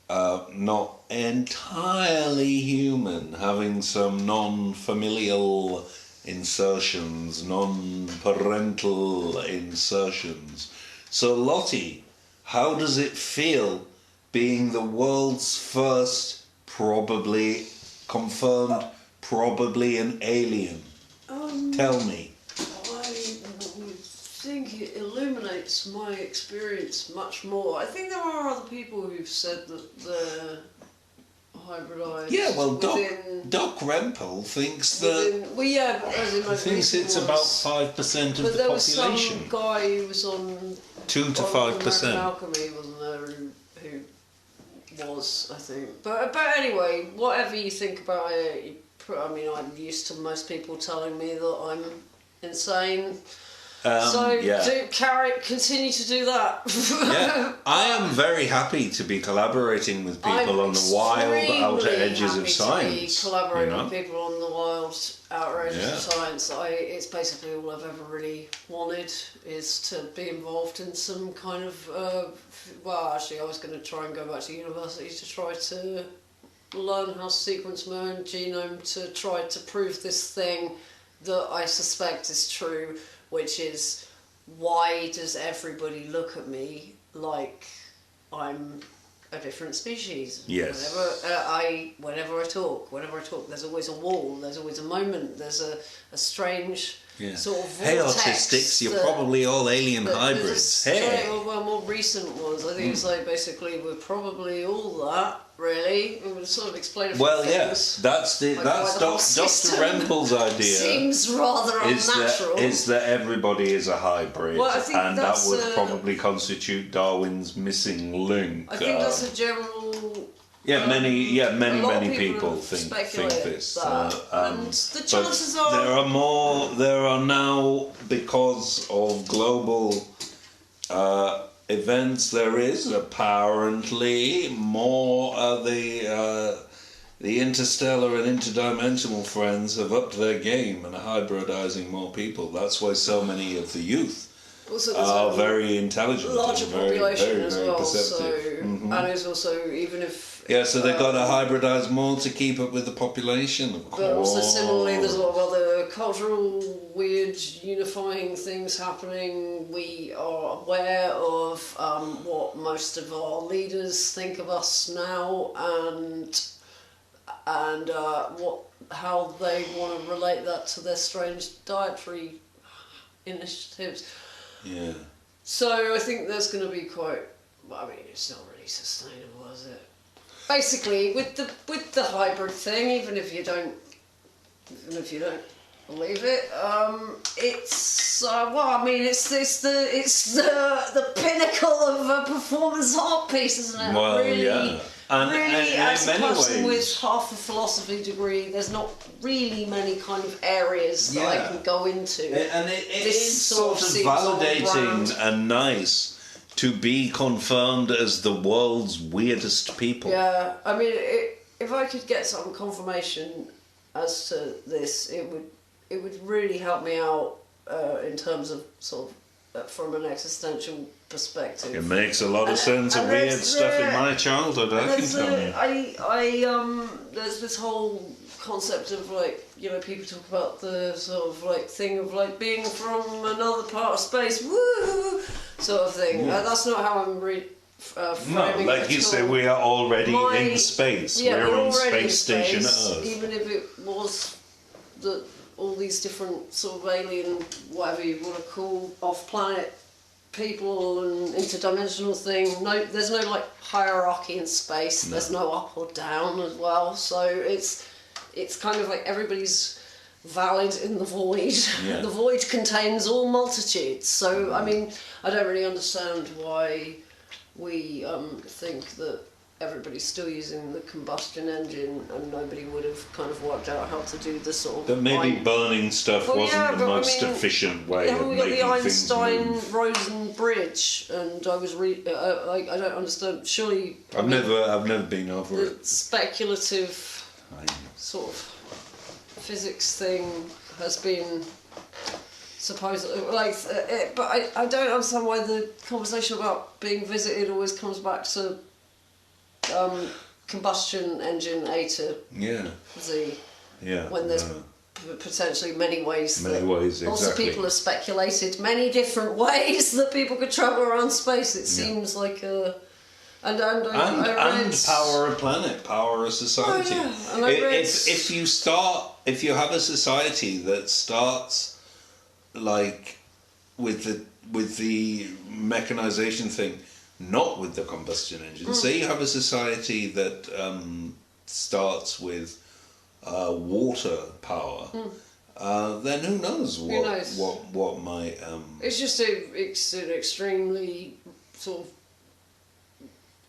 not entirely human, having some non-familial insertions, non-parental insertions. So Lottie, how does it feel being the world's first, probably confirmed, probably an alien? Tell me. I think it illuminates my experience much more. I think there are other people who've said that they're hybridized. Yeah, well, Doc Rempel thinks that. Thinks it's about 5% of the population. But there was some guy who was on 2 to 5%. Alchemy, wasn't there? Who was, I think. But anyway, whatever you think about it, I mean, I'm used to most people telling me that I'm insane. Continue to do that. Yeah, I am very happy to be collaborating with people on the wild outer edges of science. Collaborating with people on the wild outer edges of science. It's basically all I've ever really wanted, is to be involved in some kind of. Well, actually, I was going to try and go back to university to try to learn how to sequence my own genome to try to prove this thing that I suspect is true, which is, why does everybody look at me like I'm a different species? Yes. Whenever I talk, there's always a wall, there's always a moment, there's a strange sort of vortex. Hey, autistics, you're probably all alien hybrids. Hey. Well, more recent was, I think it's like, basically, we're probably all that, really. We would sort of explain a few things. Yes, that's Dr. Rempel's idea. Seems rather unnatural. Is that everybody is a hybrid, well, I think and that would probably constitute Darwin's missing link. I think that's a general. Many people think this. And the chances are there are now, because of global events, there is apparently more the interstellar and interdimensional friends have upped their game and are hybridizing more people. That's why so many of the youth are very intelligent, larger and very, population very, as very well. perceptive. And it's also, even if so they've got to hybridize more to keep up with the population, of course. But also similarly, there's a lot of other cultural, weird, unifying things happening. We are aware of what most of our leaders think of us now, and how they want to relate that to their strange dietary initiatives. Yeah. So I think there's going to be quite. I mean, it's not really sustainable, is it? Basically, with the hybrid thing, even if you don't believe it, it's the pinnacle of a performance art piece, isn't it? Well, really, yeah. And as a in many person ways, with half a philosophy degree, there's not really many kind of areas that I can go into. And it is sort of validating and nice to be confirmed as the world's weirdest people. Yeah, I mean, if I could get some confirmation as to this, it would really help me out in terms of sort of from an existential perspective. It makes a lot of sense of weird stuff in my childhood. I can tell you. There's this whole concept of, like, you know, people talk about the sort of like thing of like being from another part of space, woo, sort of thing. Yeah. That's not how I'm framing like it you at say, all. we are already in space. Yeah, we're on already space station Earth. Even if it was that all these different sort of alien, whatever you want to call, off-planet people and interdimensional thing. No, there's no like hierarchy in space. No. There's no up or down as well. So it's kind of like everybody's valid in the void. Yeah. The void contains all multitudes. So I mean, I don't really understand why we think that everybody's still using the combustion engine and nobody would have kind of worked out how to do the sort of... That maybe burning stuff wasn't the most efficient way of making things. We got the Einstein-Rosen bridge, and I was I don't understand. Surely I've never been over it. The speculative sort of physics thing has been supposedly but I don't understand why the conversation about being visited always comes back to combustion engine A to Z. Yeah. When there's potentially many ways. Lots of people have speculated many different ways that people could travel around space. It seems like a. And power a planet, power a society. Oh, yeah. If you have a society that starts like with the mechanization thing, not with the combustion engine. Say you have a society that starts with water power. Then who knows what might. It's just it's an extremely sort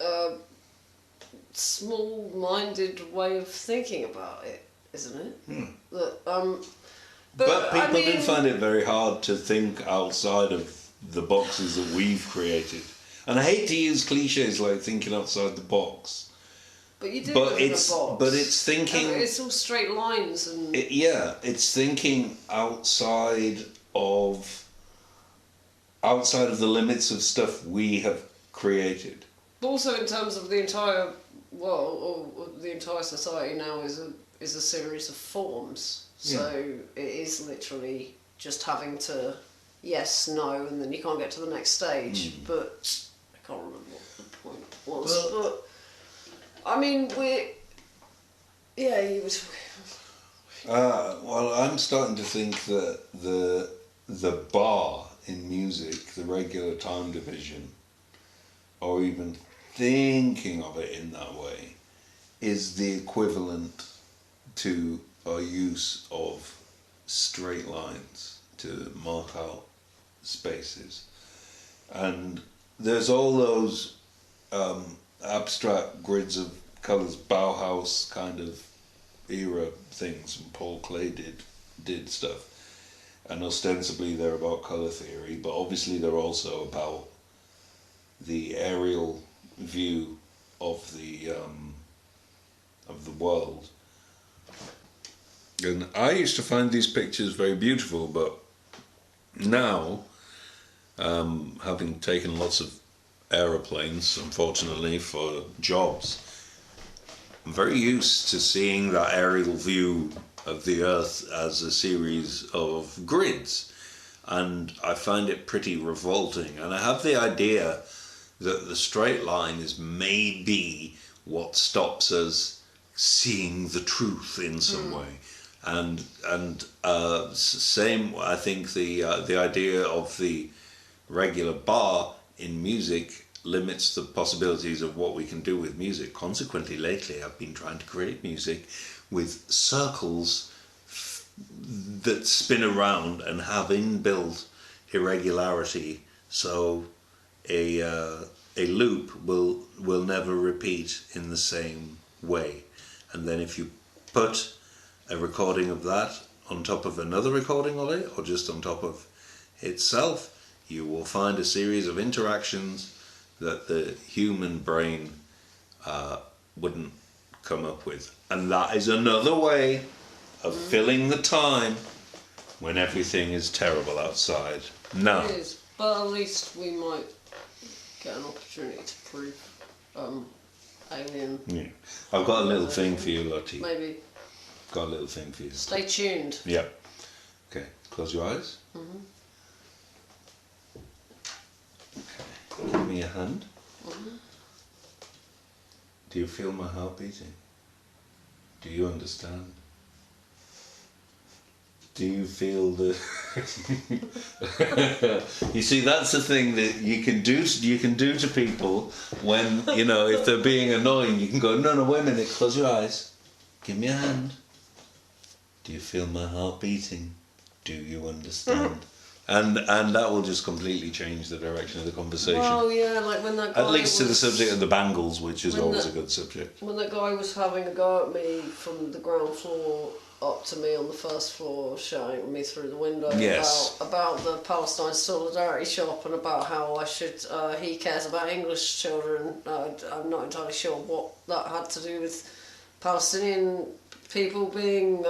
of small-minded way of thinking about it, isn't it? That But people I mean, do find it very hard to think outside of the boxes that we've created. And I hate to use cliches like thinking outside the box. But you do But live in a it's box. but it's thinking. It's all straight lines and. It's thinking outside of the limits of stuff we have created. But also in terms of the entire world or the entire society now is a series of forms. So it is literally just having to yes, no, and then you can't get to the next stage. But I can't remember what the point was. But I mean, you were talking. Well, I'm starting to think that the bar in music, the regular time division, or even thinking of it in that way, is the equivalent to our use of straight lines to mark out spaces. And there's all those abstract grids of colours, Bauhaus kind of era things, and Paul Klee did stuff. And ostensibly they're about colour theory, but obviously they're also about the aerial view of the world. And I used to find these pictures very beautiful, but now, having taken lots of aeroplanes, unfortunately, for jobs, I'm very used to seeing that aerial view of the Earth as a series of grids, and I find it pretty revolting. And I have the idea that the straight line is maybe what stops us seeing the truth in some way. And same, I think the idea of the regular bar in music limits the possibilities of what we can do with music. Consequently, lately I've been trying to create music with circles that spin around and have inbuilt irregularity, so a loop will never repeat in the same way. And then if you put a recording of that on top of another recording of it, or just on top of itself, you will find a series of interactions that the human brain wouldn't come up with. And that is another way of filling the time when everything is terrible outside. No. It is, but at least we might get an opportunity to prove alien. Yeah. I've got a little thing for you, Lottie. Maybe. Got a little thing for you. Stay tuned. Yeah. Okay. Close your eyes. Okay. Give me a hand. Do you feel my heart beating? Do you understand? Do you feel the... You see, that's the thing that you can do to people when, you know, if they're being annoying, you can go, no, wait a minute, close your eyes. Give me a hand. Do you feel my heart beating? Do you understand? And that will just completely change the direction of the conversation. Well, yeah, like when that guy at least to the subject of the bangles, which is always a good subject. When that guy was having a go at me from the ground floor up to me on the first floor, shouting at me through the window about the Palestine Solidarity Shop and about how I should, he cares about English children. I'm not entirely sure what that had to do with Palestinian people being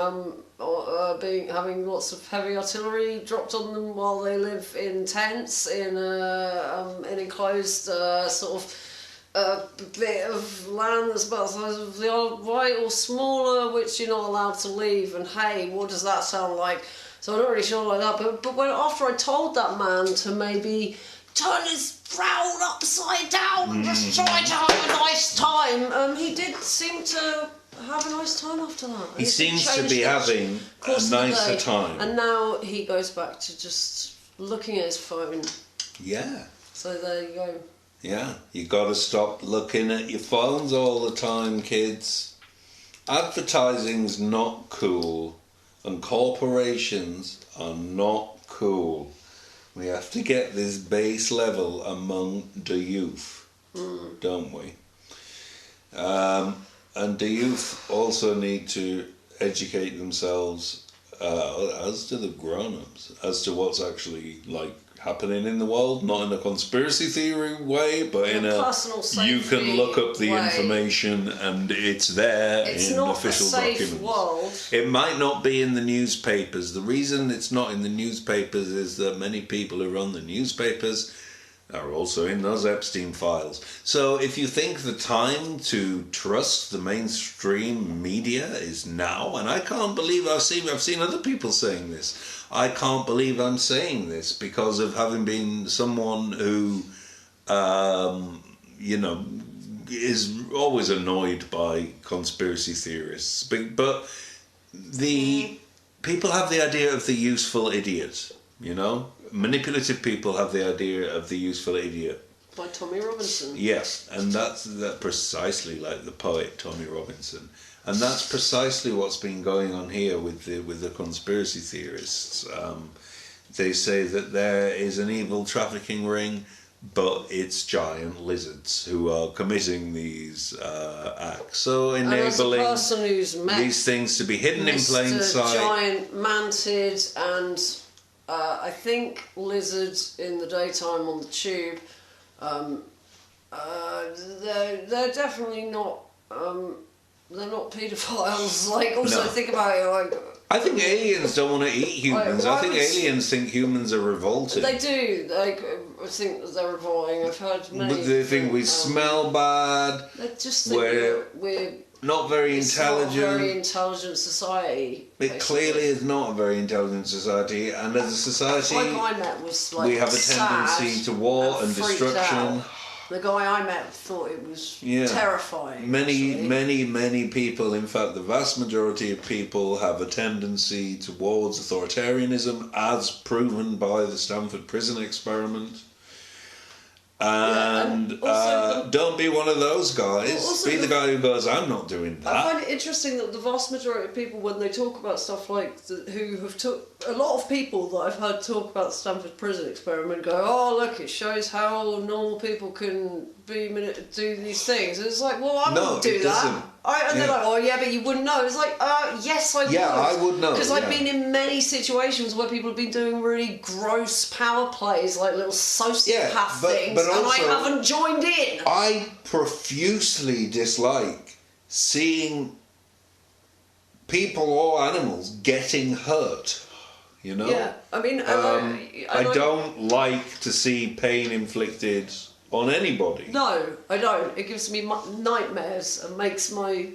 having lots of heavy artillery dropped on them while they live in tents in an enclosed sort of bit of land that's about the size of the Isle of Wight or smaller, which you're not allowed to leave. And hey, what does that sound like? So I'm not really sure like that. But when after I told that man to maybe turn his frown upside down and just try to have a nice time, he did seem to have a nice time after that. He seems to be having a nicer time. And now he goes back to just looking at his phone. Yeah. So there you go. Yeah, you got to stop looking at your phones all the time, kids. Advertising's not cool, and corporations are not cool. We have to get this base level among the youth, don't we? And the youth also need to educate themselves as do the grown-ups, as to what's actually like happening in the world, not in a conspiracy theory way, but in a personal you can look up the way. information and it's there It's in not official a safe documents. world. It might not be in the newspapers. The reason it's not in the newspapers is that many people who run the newspapers are also in those Epstein Files. So if you think the time to trust the mainstream media is now, and I can't believe I've seen other people saying this. I can't believe I'm saying this because of having been someone who, is always annoyed by conspiracy theorists. But the people have the idea of the useful idiot, you know? Manipulative people have the idea of the useful idiot. By Tommy Robinson. Yes, and that's precisely like the poet Tommy Robinson. And that's precisely what's been going on here with the conspiracy theorists. They say that there is an evil trafficking ring, but it's giant lizards who are committing these acts. So enabling these things to be hidden in plain sight. Giant mantid and I think lizards in the daytime on the tube. They're definitely not. They're not paedophiles. Like, also think about it. Like, I think aliens don't want to eat humans. I think aliens think humans are revolting. They do. Like, I think that they're revolting. I've heard many. But they think we smell bad. They just think we're not very intelligent. Not a very intelligent society. It clearly is not a very intelligent society, and as a society, the guy I met was like we have a tendency to war and destruction. Out. The guy I met thought it was terrifying. Many people, in fact, the vast majority of people have a tendency towards authoritarianism, as proven by the Stanford prison experiment. And don't be one of those guys. Be the guy who goes, I'm not doing that. I find it interesting that the vast majority of people, when they talk about stuff like a lot of people that I've heard talk about the Stanford prison experiment go, oh look, it shows how normal people can do these things. And it's like, well, I wouldn't do that. And they're like, oh yeah, but you wouldn't know. It's like, yes, I would. Yeah, I would know. Because I've been in many situations where people have been doing really gross power plays, like little sociopath things, and I haven't joined in. I profusely dislike seeing people or animals getting hurt. You know? Yeah, I mean, I don't like to see pain inflicted on anybody. No, I don't. It gives me nightmares and makes my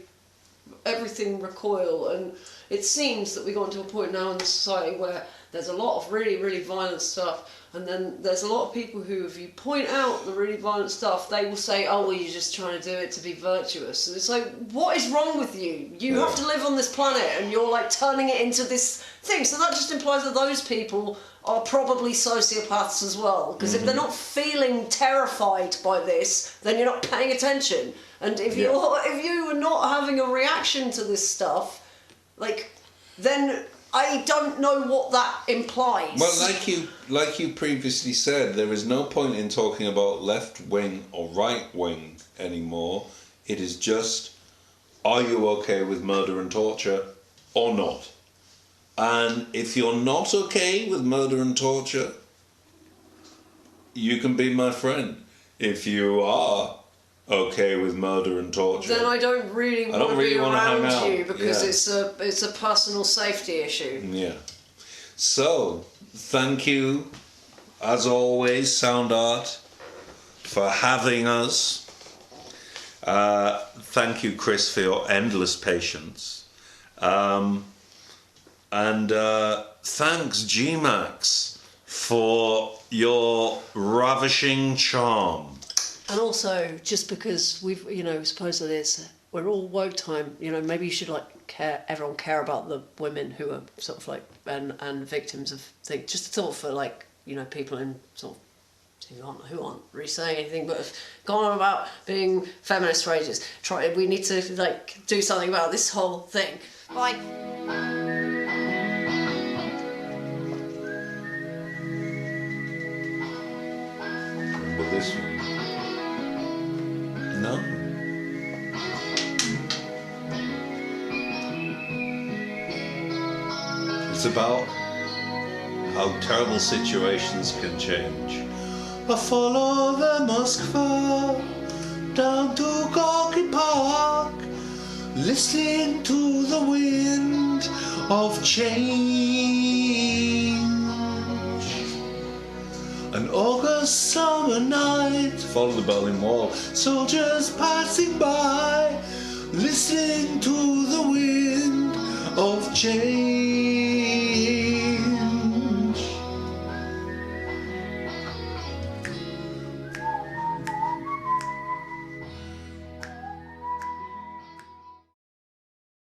everything recoil. And it seems that we've gotten to a point now in society where there's a lot of really, really violent stuff, and then there's a lot of people who, if you point out the really violent stuff, they will say, oh, well, you're just trying to do it to be virtuous. And it's like, what is wrong with you? You have to live on this planet, and you're like turning it into this thing. So that just implies that those people are probably sociopaths as well, because if they're not feeling terrified by this, then you're not paying attention. And if you are not having a reaction to this stuff, like, then I don't know what that implies. Well, like you previously said, there is no point in talking about left wing or right wing anymore. It is just, are you okay with murder and torture or not? And if you're not okay with murder and torture, you can be my friend. If you are okay with murder and torture, then I don't really want to be around you, because it's a personal safety issue. Yeah. So, thank you, as always, Sound Art, for having us. Thank you, Chris, for your endless patience. And thanks, G-Max, for your ravishing charm. And also, just because supposedly we're all woke time, maybe you should everyone care about the women who are sort of like, and victims of things. Just a thought for people in sort of, who aren't really saying anything, but have gone on about being feminist for ages. We need to do something about this whole thing. Bye. Remember this one? No? Is It's about how terrible situations can change. I follow the Moskva down to Gorky Park, listening to the wind of change. An August summer night, follow the Berlin Wall, soldiers passing by, listening to the wind of change.